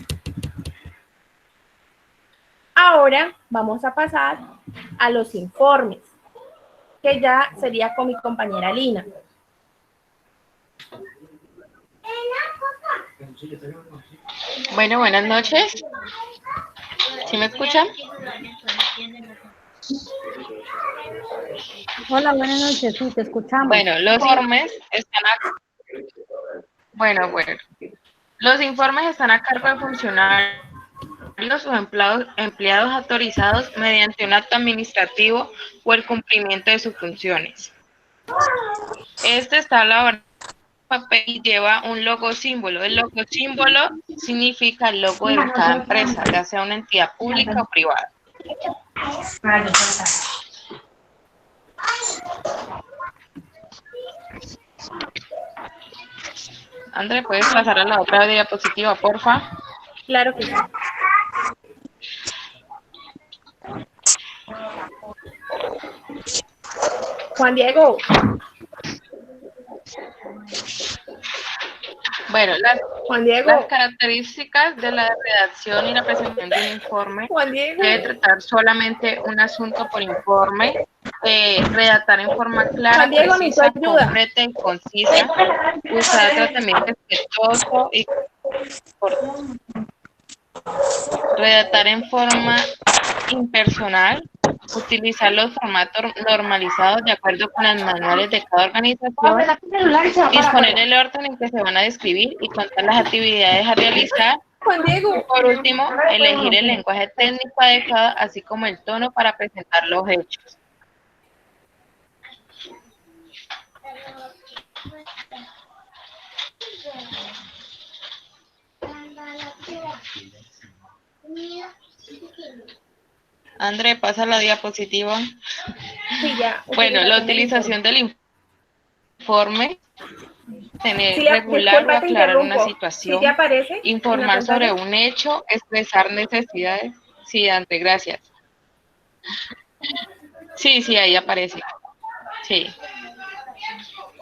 Ahora vamos a pasar a los informes, que ya sería con mi compañera Lina.
Bueno, buenas noches. ¿Sí me escuchan?
Hola, buenas noches, sí, te escuchamos.
Bueno, los informes están a... Bueno. Los informes están a cargo de funcionarios o empleados autorizados mediante un acto administrativo o el cumplimiento de sus funciones. Este está elaborado en papel y lleva un logo símbolo. El logo símbolo significa el logo de cada empresa, ya sea una entidad pública o privada. André, ¿puedes pasar a la otra diapositiva, porfa?
Claro que sí. Juan Diego.
Bueno, las características de la redacción y la presentación de un informe debe tratar solamente un asunto por informe, redactar en forma clara, precisa, concreta y concisa, usar tratamiento respetuoso y corto, redactar en forma impersonal, utilizar los formatos normalizados de acuerdo con los manuales de cada organización, disponer el orden en que se van a describir y contar las actividades a realizar. Y por último, elegir el lenguaje técnico adecuado, así como el tono para presentar los hechos. André, pasa la diapositiva.
Sí, ya.
Bueno, la utilización del informe, tener regular o aclarar una situación, informar sobre un hecho, expresar necesidades. Sí, André, gracias. Sí, ahí aparece. Sí.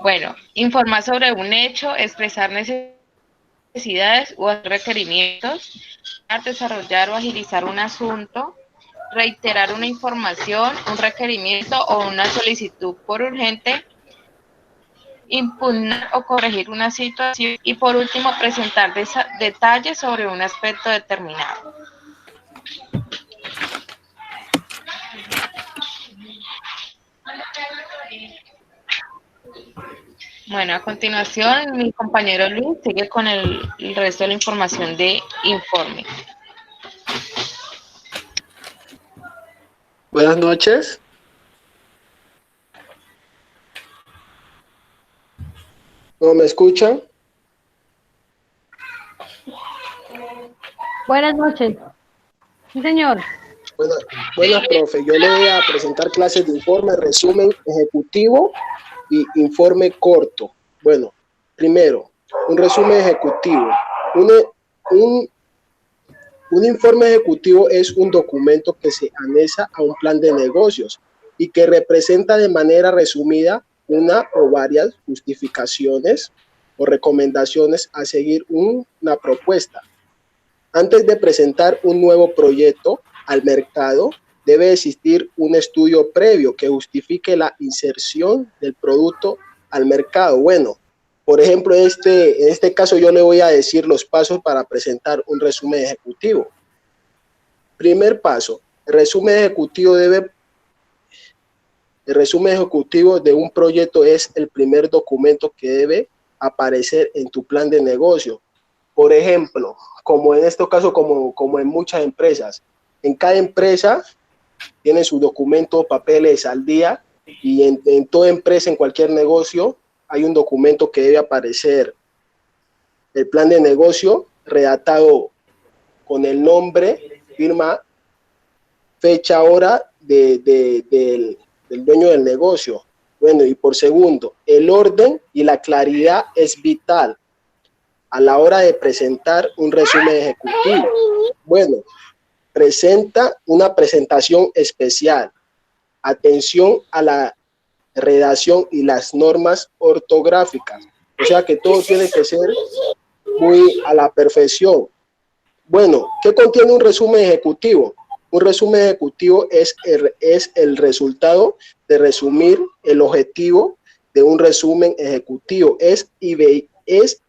Bueno, informar sobre un hecho, expresar necesidades o requerimientos, desarrollar o agilizar un asunto, reiterar una información, un requerimiento o una solicitud por urgente, impugnar o corregir una situación y por último presentar detalles sobre un aspecto determinado. Bueno, a continuación mi compañero Luis sigue con el resto de la información de informe.
Buenas noches. ¿No me escuchan?
Buenas noches. Sí, señor.
Buenas, profe. Yo le voy a presentar clases de informe, resumen ejecutivo y informe corto. Bueno, primero, un resumen ejecutivo. Un informe ejecutivo es un documento que se anexa a un plan de negocios y que representa de manera resumida una o varias justificaciones o recomendaciones a seguir una propuesta. Antes de presentar un nuevo proyecto al mercado, debe existir un estudio previo que justifique la inserción del producto al mercado. Bueno, por ejemplo, en este caso yo le voy a decir los pasos para presentar un resumen ejecutivo. Primer paso, el resumen ejecutivo de un proyecto es el primer documento que debe aparecer en tu plan de negocio. Por ejemplo, como en este caso, como en muchas empresas, en cada empresa tiene su documento, papeles al día, y en toda empresa, en cualquier negocio, hay un documento que debe aparecer. El plan de negocio redactado con el nombre, firma, fecha, hora del dueño del negocio. Bueno, y por segundo, el orden y la claridad es vital a la hora de presentar un resumen ejecutivo. Bueno, presenta una presentación especial. Atención a la redacción y las normas ortográficas. O sea que todo tiene que ser muy a la perfección. Bueno, ¿qué contiene un resumen ejecutivo? Un resumen ejecutivo es el resultado de resumir el objetivo de un resumen ejecutivo. Es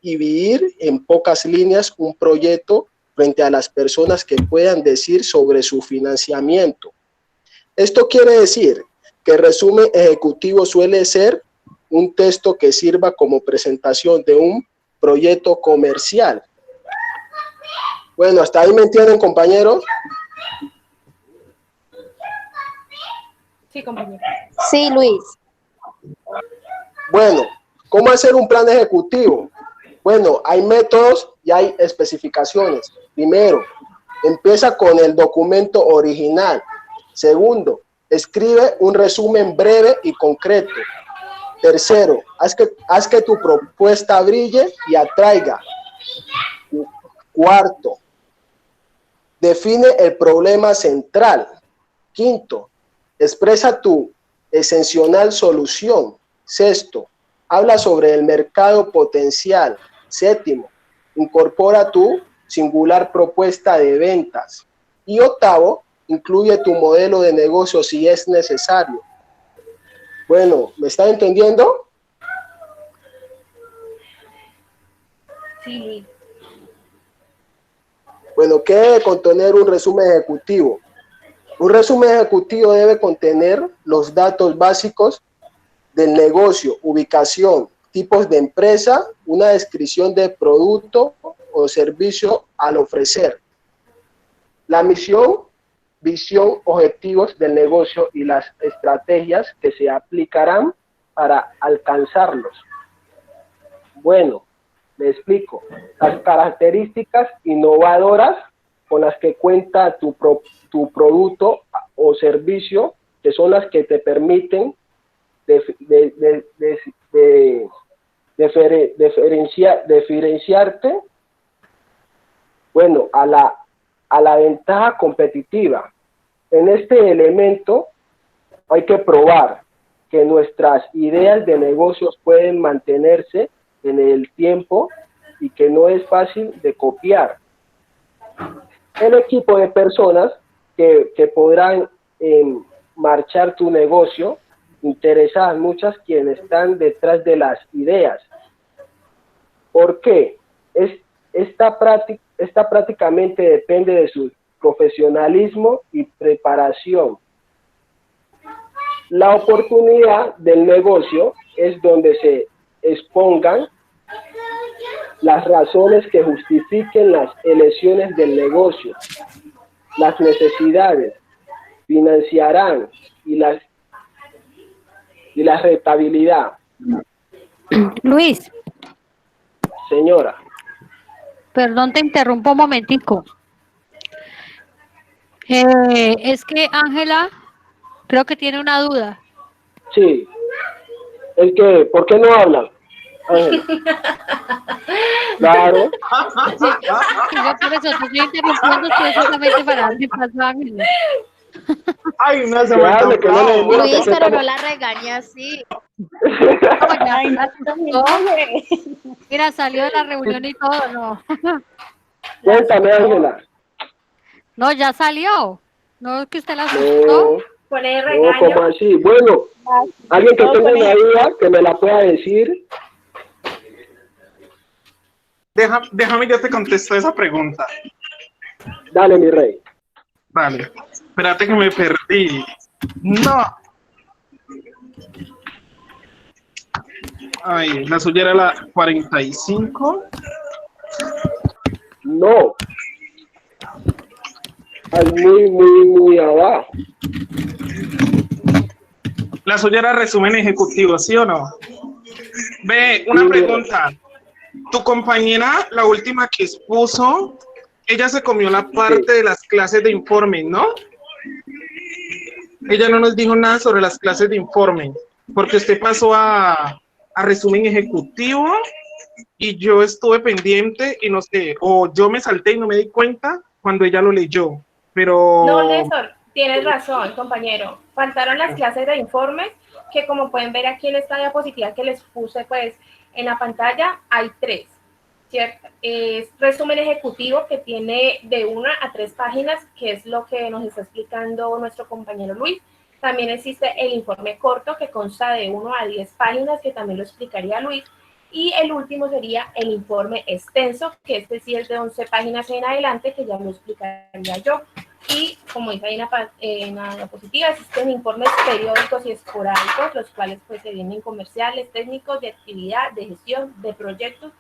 dividir en pocas líneas un proyecto frente a las personas que puedan decir sobre su financiamiento. Esto quiere decir que el resumen ejecutivo suele ser un texto que sirva como presentación de un proyecto comercial. Bueno, ¿hasta ahí me entienden, compañeros?
Sí, compañero.
Sí, Luis.
Bueno, ¿cómo hacer un plan ejecutivo? Bueno, hay métodos y hay especificaciones. Primero, empieza con el documento original. Segundo, escribe un resumen breve y concreto. Tercero, haz que tu propuesta brille y atraiga. Cuarto, define el problema central. Quinto, expresa tu excepcional solución. Sexto, habla sobre el mercado potencial. Séptimo, incorpora tu singular propuesta de ventas. Y octavo, incluye tu modelo de negocio si es necesario. Bueno, ¿me está entendiendo?
Sí.
Bueno, ¿qué debe contener un resumen ejecutivo? Un resumen ejecutivo debe contener los datos básicos del negocio, ubicación, tipos de empresa, una descripción de producto o servicio al ofrecer, la misión, visión, objetivos del negocio y las estrategias que se aplicarán para alcanzarlos. Bueno, me explico. Las características innovadoras con las que cuenta tu producto o servicio, que son las que te permiten diferenciarte, bueno, a la ventaja competitiva. En este elemento hay que probar que nuestras ideas de negocios pueden mantenerse en el tiempo y que no es fácil de copiar. El equipo de personas que podrán marchar tu negocio interesadas, muchas quienes están detrás de las ideas. ¿Por qué? Esta prácticamente depende de su profesionalismo y preparación. La oportunidad del negocio es donde se expongan las razones que justifiquen las elecciones del negocio, las necesidades, financiarán y la rentabilidad.
Luis,
Señora.
perdón, te interrumpo un momentico. Es que Ángela creo que tiene una duda.
Sí. ¿El qué? ¿Por qué no hablan? Ángela. Claro.
Sí, yo por eso te estoy interrumpiendo precisamente para darle paso a Ángela.
Ay, no se
Claro, que no le- mira,
Luis,
que
pero no
estamos-
la regañe así.
Ay, no, mira, salió de la reunión y todo, no.
Cuéntame, Ángela.
No, ya salió. No es que usted la asustó.
No,
Pone
no,
regaño.
como así. Bueno, alguien que tenga una duda que me la pueda decir.
Déjame, yo te contesto esa pregunta.
Dale, mi rey.
Vale. Espérate que me perdí. No. Ay, la suya era la 45.
No. Ay, muy abajo.
La suya era resumen ejecutivo, ¿sí o no? Ve, una
Sí,
pregunta. Tu compañera, la última que expuso, ella se comió la parte de las clases de informe, ¿no? Ella no nos dijo nada sobre las clases de informe, porque usted pasó a resumen ejecutivo y yo estuve pendiente y no sé, o yo me salté y no me di cuenta cuando ella lo leyó, pero...
No, Néstor, tienes razón, compañero. Faltaron las clases de informes, que como pueden ver aquí en esta diapositiva que les puse pues en la pantalla, hay 3, ¿cierto? Es resumen ejecutivo que tiene de 1 a 3 páginas, que es lo que nos está explicando nuestro compañero Luis. También existe el informe corto, que consta de 1 a 10 páginas, que también lo explicaría Luis. Y el último sería el informe extenso, que este sí es de 11 páginas en adelante, que ya lo explicaría yo. Y como dice ahí en la diapositiva, existen informes periódicos y esporádicos, los cuales pues se vienen comerciales, técnicos, de actividad, de gestión, de proyectos,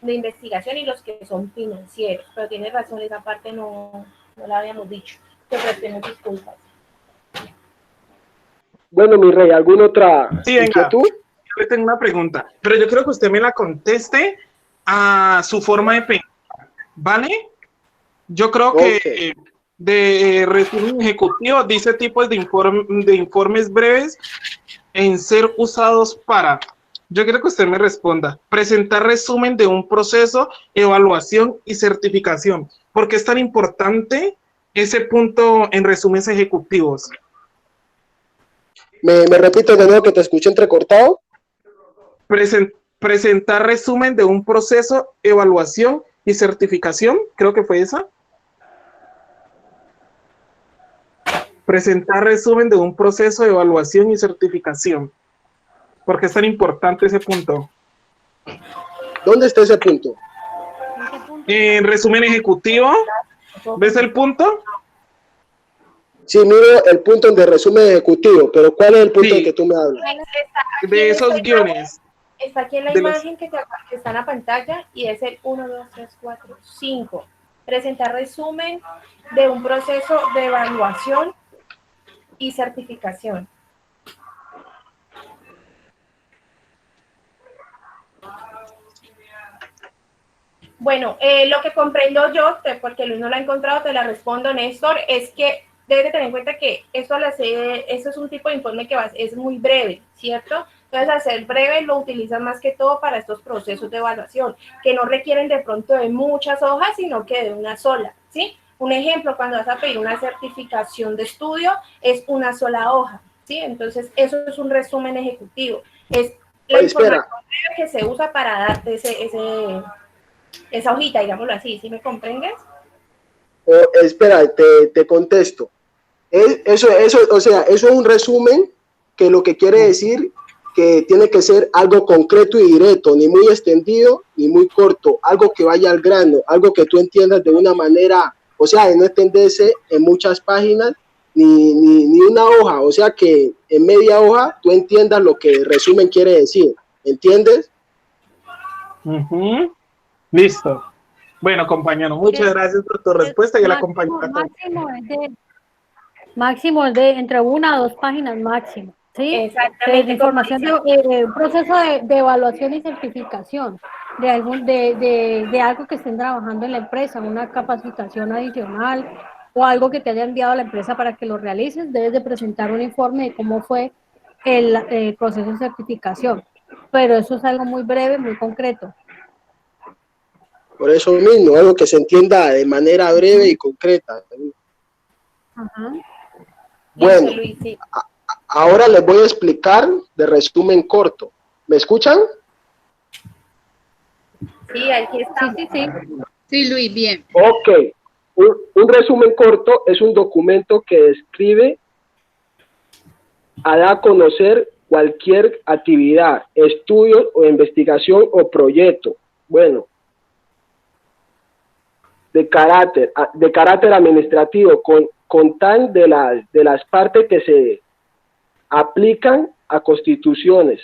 de investigación y los que son financieros. Pero tiene razón, esa parte no la habíamos dicho. Te ofrecemos disculpas.
Bueno, mi rey, ¿alguna otra
Sí, venga.
inquietud?
Yo le tengo una pregunta, pero yo creo que usted me la conteste a su forma de pensar, ¿vale? Yo creo que de resumen ejecutivo dice tipos de informes breves en ser usados para... Yo quiero que usted me responda. Presentar resumen de un proceso, evaluación y certificación. ¿Por qué es tan importante ese punto en resúmenes ejecutivos?
¿Me repito de nuevo que te escuché entrecortado?
Presentar resumen de un proceso, evaluación y certificación. Creo que fue esa. Presentar resumen de un proceso, evaluación y certificación. ¿Por qué es tan importante ese punto?
¿Dónde está ese punto?
En resumen ejecutivo, ¿ves el punto?
Sí, miro el punto de resumen ejecutivo, pero ¿cuál es el punto
Sí.
del que tú me hablas?
De esos guiones.
Está aquí en la
De los-
imagen que está en la pantalla y es el 1, 2, 3, 4, 5. Presentar resumen de un proceso de evaluación y certificación. Bueno, lo que comprendo yo, porque Luis no la ha encontrado, te la respondo, Néstor, es que debes de tener en cuenta que esto es un tipo de informe que es muy breve, ¿cierto? Entonces, al ser breve, lo utilizan más que todo para estos procesos de evaluación, que no requieren de pronto de muchas hojas, sino que de una sola, ¿sí? Un ejemplo, cuando vas a pedir una certificación de estudio, es una sola hoja, ¿sí? Entonces, eso es un resumen ejecutivo. Es la información breve que se usa para darte esa hojita, digámoslo así, ¿sí me comprendes?
Espera, te contesto. Eso, o sea, eso es un resumen que lo que quiere decir que tiene que ser algo concreto y directo, ni muy extendido ni muy corto, algo que vaya al grano, algo que tú entiendas de una manera, o sea, de no extenderse en muchas páginas ni una hoja, o sea, que en media hoja tú entiendas lo que el resumen quiere decir, ¿entiendes?
Listo. Bueno, compañero, muchas gracias por tu respuesta y la compañera.
Máximo es de entre 1 a 2 páginas máximo, ¿sí?
Exactamente.
Información de proceso de evaluación y certificación de algo que estén trabajando en la empresa, una capacitación adicional o algo que te haya enviado a la empresa para que lo realices. Debes de presentar un informe de cómo fue el proceso de certificación, pero eso es algo muy breve, muy concreto.
Por eso mismo, algo que se entienda de manera breve y concreta.
Ajá.
Bueno, ahora les voy a explicar de resumen corto. ¿Me escuchan?
Sí, aquí está.
Sí.
Sí, Luis, bien.
Ok. Un resumen corto es un documento que describe a dar a conocer cualquier actividad, estudio o investigación o proyecto. Bueno, de carácter administrativo, con tal de las partes que se aplican a constituciones.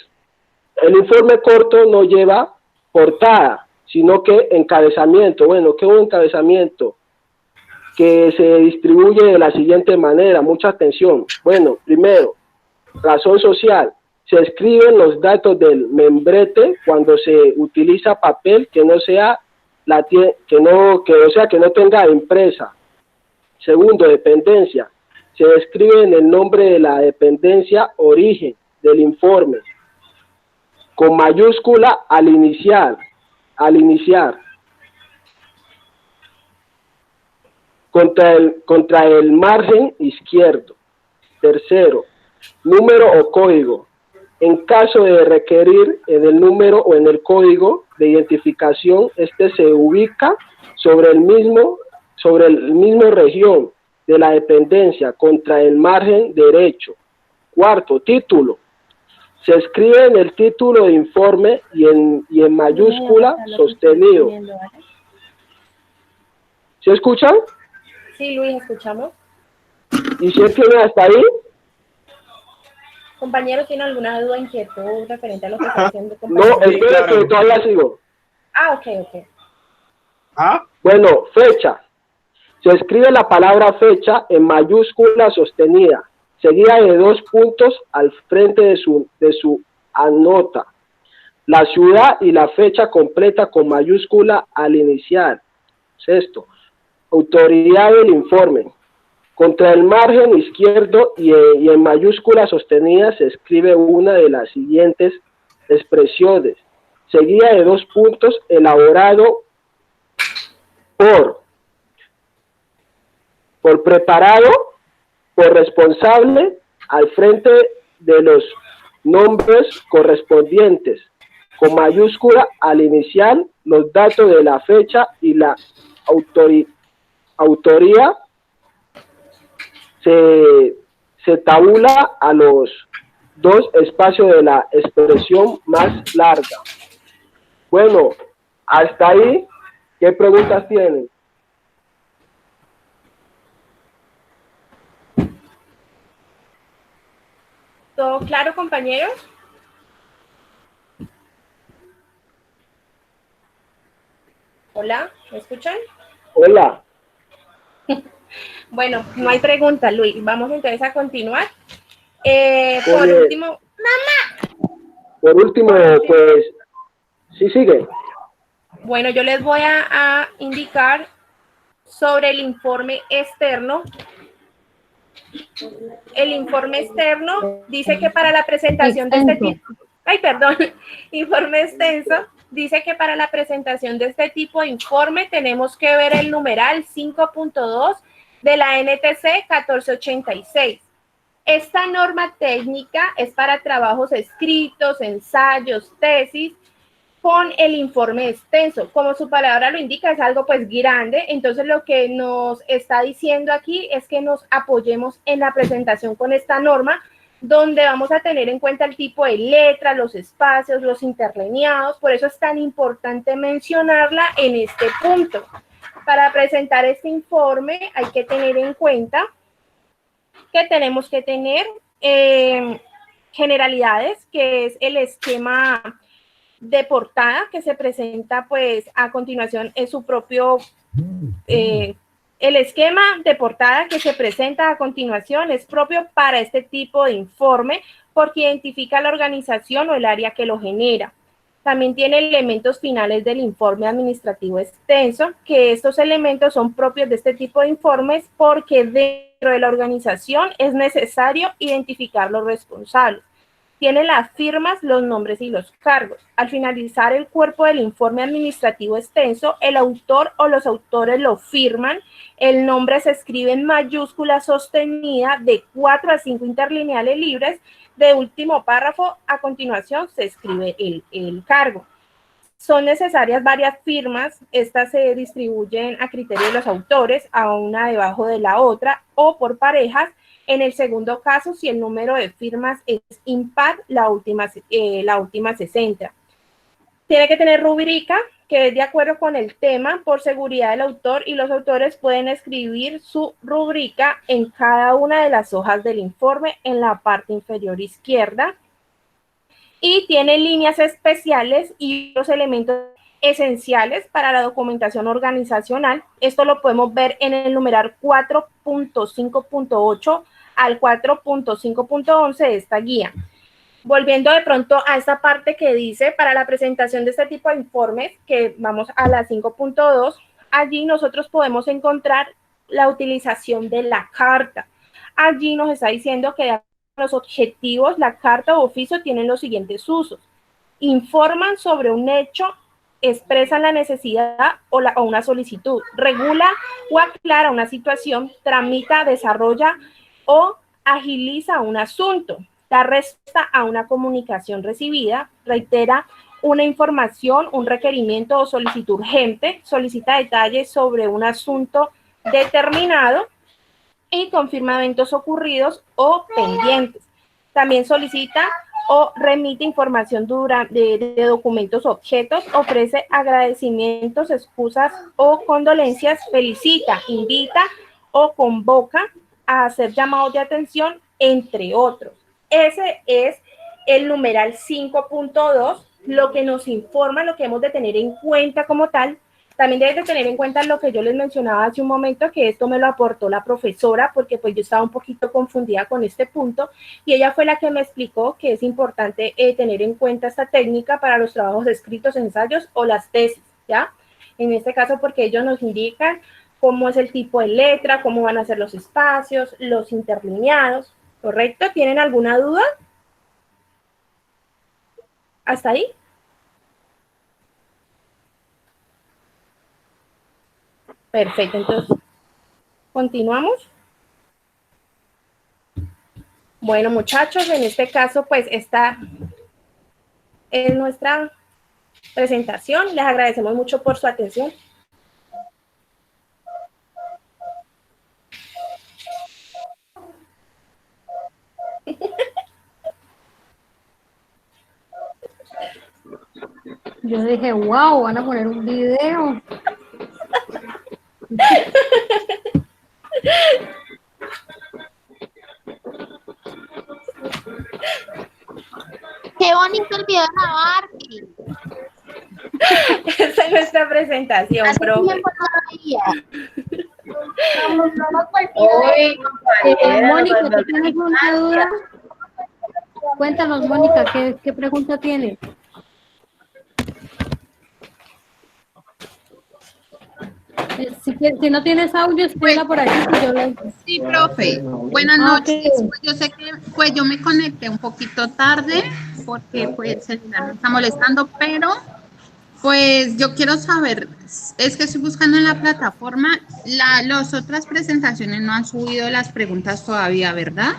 El informe corto no lleva portada, sino que encabezamiento. Bueno, ¿qué es un encabezamiento? Que se distribuye de la siguiente manera, mucha atención. Bueno, primero, razón social. Se escriben los datos del membrete cuando se utiliza papel que no sea que no tenga empresa. Segundo, dependencia. Se describe en el nombre de la dependencia origen del informe, con mayúscula al iniciar. Contra el margen izquierdo. Tercero, número o código. En caso de requerir en el número o en el código de identificación, este se ubica sobre el mismo región de la dependencia contra el margen derecho. Cuarto, título. Se escribe en el título de informe y en mayúscula sostenido. ¿Se escuchan?
Sí, Luis, escuchamos.
¿Y si tiene hasta ahí?
Compañero, ¿tiene alguna duda, inquietud referente a lo que está haciendo?
No, espera que todavía sigo.
Ok.
Bueno, fecha. Se escribe la palabra fecha en mayúscula sostenida, seguida de 2 puntos al frente de su anota. La ciudad y la fecha completa con mayúscula al iniciar. Sexto, autoridad del informe. Contra el margen izquierdo y en mayúscula sostenida se escribe una de las siguientes expresiones, seguida de 2 puntos, elaborado por preparado, por responsable, al frente de los nombres correspondientes, con mayúscula al inicial, los datos de la fecha y la autoría se tabula a los 2 espacios de la expresión más larga. Bueno, hasta ahí, ¿qué preguntas tienen?
¿Todo claro, compañeros? Hola, ¿me escuchan?
Hola.
Bueno, no hay pregunta, Luis. Vamos entonces a continuar.
Por último, pues, sí, sigue.
Bueno, yo les voy a indicar sobre el informe externo. El informe externo dice que para la presentación de este tipo... informe extenso. Dice que para la presentación de este tipo de informe tenemos que ver el numeral 5.2 de la NTC 1486. Esta norma técnica es para trabajos escritos, ensayos, tesis, con el informe extenso. Como su palabra lo indica, es algo pues grande, entonces lo que nos está diciendo aquí es que nos apoyemos en la presentación con esta norma donde vamos a tener en cuenta el tipo de letra, los espacios, los interlineados. Por eso es tan importante mencionarla en este punto. Para presentar este informe hay que tener en cuenta que tenemos que tener generalidades, que es el esquema de portada que se presenta pues a continuación, es su propio, el esquema de portada que se presenta a continuación es propio para este tipo de informe porque identifica la organización o el área que lo genera. También tiene elementos finales del informe administrativo extenso, que estos elementos son propios de este tipo de informes porque dentro de la organización es necesario identificar los responsables. Tiene las firmas, los nombres y los cargos. Al finalizar el cuerpo del informe administrativo extenso, el autor o los autores lo firman. El nombre se escribe en mayúscula sostenida de 4 a 5 interlineales libres. De último párrafo, a continuación se escribe el cargo. Son necesarias varias firmas. Estas se distribuyen a criterio de los autores, a una debajo de la otra o por parejas. En el segundo caso, si el número de firmas es impar, la última se centra. Tiene que tener rúbrica, que es de acuerdo con el tema, por seguridad del autor, y los autores pueden escribir su rúbrica en cada una de las hojas del informe en la parte inferior izquierda. Y tiene líneas especiales y los elementos esenciales para la documentación organizacional. Esto lo podemos ver en el numeral 4.5.8 al 4.5.11 de esta guía. Volviendo de pronto a esta parte que dice, para la presentación de este tipo de informes, que vamos a la 5.2, allí nosotros podemos encontrar la utilización de la carta. Allí nos está diciendo que de acuerdo a los objetivos, la carta o oficio tienen los siguientes usos. Informan sobre un hecho, expresan la necesidad o una solicitud, regula o aclara una situación, tramita, desarrolla o agiliza un asunto, da respuesta a una comunicación recibida, reitera una información, un requerimiento o solicitud urgente, solicita detalles sobre un asunto determinado y confirma eventos ocurridos o pendientes. También solicita o remite información de documentos o objetos, ofrece agradecimientos, excusas o condolencias, felicita, invita o convoca a hacer llamados de atención, entre otros. Ese es el numeral 5.2, lo que nos informa, lo que hemos de tener en cuenta como tal. También debes de tener en cuenta lo que yo les mencionaba hace un momento, que esto me lo aportó la profesora, porque pues yo estaba un poquito confundida con este punto, y ella fue la que me explicó que es importante tener en cuenta esta técnica para los trabajos escritos, ensayos o las tesis, ¿ya? En este caso porque ellos nos indican cómo es el tipo de letra, cómo van a ser los espacios, los interlineados, ¿correcto? ¿Tienen alguna duda? ¿Hasta ahí? Perfecto, entonces, ¿continuamos? Bueno, muchachos, en este caso, pues, esta es nuestra presentación. Les agradecemos mucho por su atención.
Yo dije, wow, van a poner un video.
Qué bonito el video de la Barbie.
Esa es nuestra presentación, profe.
Mónica, ¿tú tienes alguna duda? Cuéntanos, Mónica, ¿qué pregunta tienes? Si no tienes audio, escríbela por aquí.
Sí, profe. Buenas noches. Pues yo sé que pues yo me conecté un poquito tarde porque pues el celular me está molestando, pero pues yo quiero saber, es que estoy buscando en la plataforma, las otras presentaciones no han subido las preguntas todavía, ¿verdad?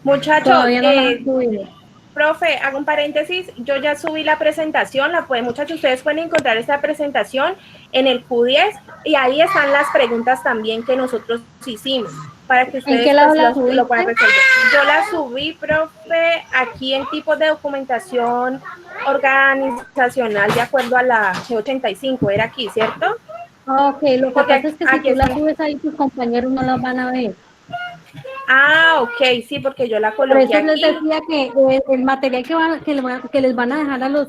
Muchachos,
Todavía no las han subido.
Profe, hago un paréntesis, yo ya subí la presentación, muchachos, ustedes pueden encontrar esta presentación en el Q10 y ahí están las preguntas también que nosotros hicimos. para que
¿En
ustedes
qué lado
pues,
la
lo puedan
subiste?
resolver. Yo la subí, profe, aquí en tipos de documentación organizacional de acuerdo a la G85, era aquí, ¿cierto?
Ok, lo que
Porque
pasa es que si
aquí
tú la
está.
subes ahí, tus compañeros no la van a ver.
Ah, ok, sí, porque yo la
Por
coloqué
eso les
aquí.
decía que el material que les van a dejar a los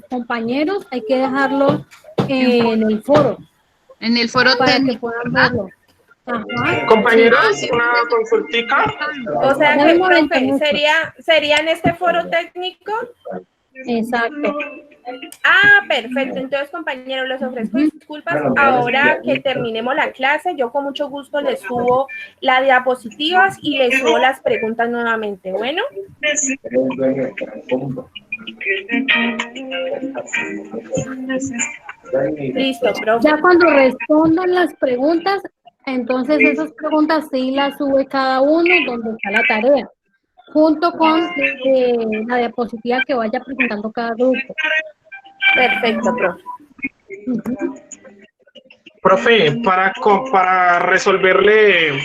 compañeros, hay que dejarlo en el foro.
En el foro
Para que
técnico,
puedan
¿verdad?
verlo. Ajá, sí.
Compañeras, una consultica.
O sea
Dame
que,
un momento,
profe,
Néstor.
¿sería en este foro técnico?
Exacto.
Ah, perfecto. Entonces, compañeros, les ofrezco disculpas. Ahora que terminemos la clase, yo con mucho gusto les subo las diapositivas y les subo las preguntas nuevamente. Bueno. Listo, profe.
Ya cuando respondan las preguntas, entonces esas preguntas sí las sube cada uno donde está la tarea, junto con la diapositiva que vaya presentando cada grupo.
Perfecto, profe.
Profe, para resolverle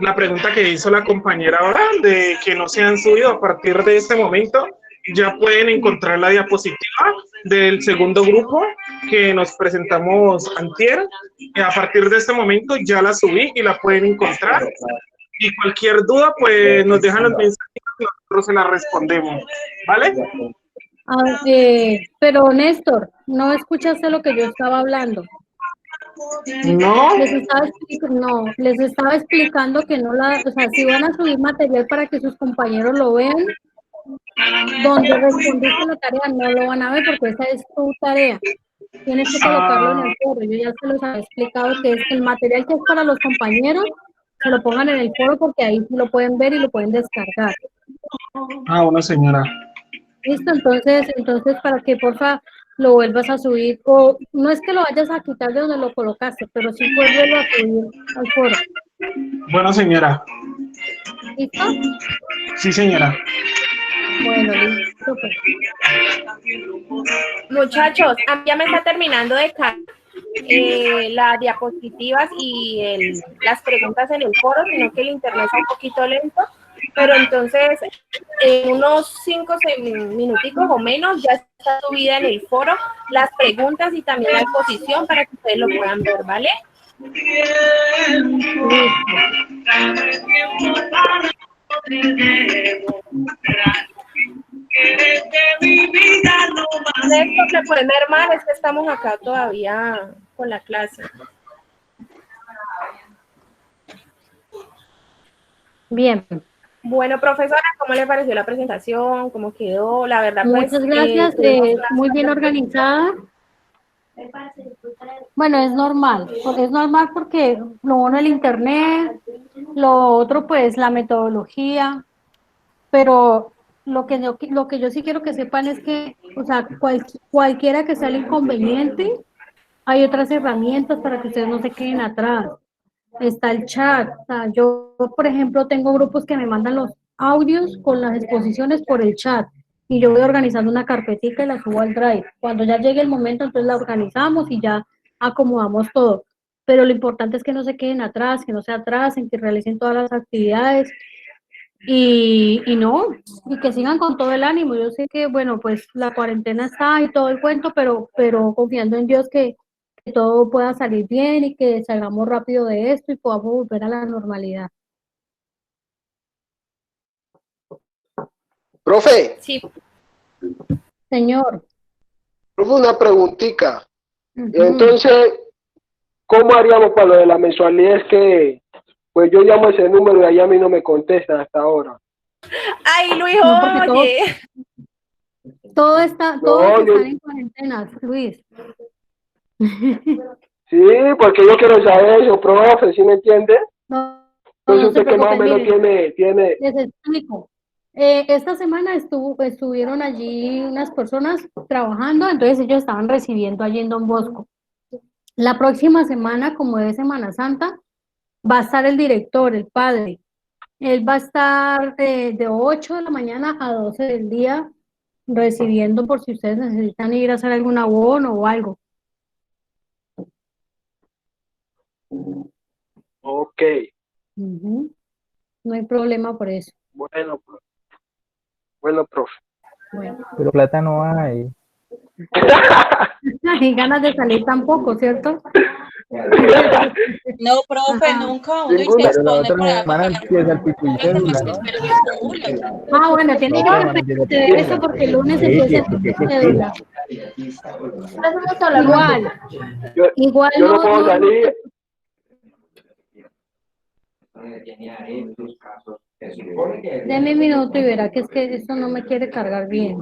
la pregunta que hizo la compañera ahora, de que no se han subido a partir de este momento, ya pueden encontrar la diapositiva del segundo grupo que nos presentamos antier. A partir de este momento ya la subí y la pueden encontrar. Y cualquier duda, pues nos dejan los mensajes y nosotros se la respondemos. ¿Vale?
Pero Néstor, ¿no escuchaste lo que yo estaba hablando?
No.
Les estaba explicando que no o sea, si van a subir material para que sus compañeros lo vean, donde respondiste la tarea no lo van a ver porque esa es tu tarea. Tienes que colocarlo en el foro. Yo ya se los había explicado que es el material que es para los compañeros, se lo pongan en el foro porque ahí sí lo pueden ver y lo pueden descargar.
Ah, bueno, señora.
Listo, entonces para que porfa lo vuelvas a subir, o no es que lo vayas a quitar de donde lo colocaste, pero sí vuélvelo a subir al foro.
Bueno, señora.
¿Listo?
Sí, señora.
Bueno, listo. Pues.
Muchachos, ya me está terminando de cargar las diapositivas y las preguntas en el foro, sino que el internet está un poquito lento, pero entonces en unos 5 o 6 minuticos o menos ya está subida en el foro las preguntas y también la exposición para que ustedes lo puedan ver, ¿vale? Néstor, ¿le pueden ver mal? Es que estamos acá todavía con la clase.
Bien.
Bueno, profesora, ¿cómo le pareció la presentación? ¿Cómo quedó? La verdad, pues...
Muchas gracias, muy bien organizada. Bueno, es normal porque lo bueno el internet, lo otro pues la metodología, pero lo que yo sí quiero que sepan es que, o sea, cualquiera que sea el inconveniente, hay otras herramientas para que ustedes no se queden atrás. Está el chat, o sea, yo por ejemplo tengo grupos que me mandan los audios con las exposiciones por el chat y yo voy organizando una carpetita y la subo al Drive. Cuando ya llegue el momento, entonces la organizamos y ya acomodamos todo. Pero lo importante es que no se queden atrás, que no se atrasen, que realicen todas las actividades y que sigan con todo el ánimo. Yo sé que, bueno, pues la cuarentena está y todo el cuento, pero confiando en Dios que todo pueda salir bien y que salgamos rápido de esto y podamos volver a la normalidad.
Profe.
Sí.
Señor.
Profe, una preguntita. Entonces, ¿cómo haríamos para lo de la mensualidad? Es que, pues yo llamo ese número y ahí a mí no me contestan hasta ahora.
Ay, Luis,
No,
oye.
Todos están en cuarentena, Luis.
Sí, porque yo quiero saber eso, profe, ¿sí me entiende? Entonces usted que más o menos tiene...
Les explico. Esta semana estuvieron allí unas personas trabajando, entonces ellos estaban recibiendo allí en Don Bosco. La próxima semana, como es Semana Santa, va a estar el director, el padre. Él va a estar de 8 de la mañana a 12 del día recibiendo por si ustedes necesitan ir a hacer algún abono o algo.
Ok.
No hay problema por eso.
Bueno, profe. Bueno, profe.
Bueno.
Pero plata no hay.
Y ganas de salir tampoco, ¿cierto?
No, profe,
Ajá.
nunca uno y se
Pero la
expone
otra
para
semana
pagar
empieza el pico y cédula, ¿no?
Ah, bueno, tiene
La
que
otra
ser
semana empieza el
pendiente de
pico y
eso
cédula.
porque el lunes
Sí,
empieza el
sí,
pico y
sí,
cédula. Igual
Yo no
no,
puedo
no,
salir.
Deme un minuto y verá que es que esto no me quiere cargar bien.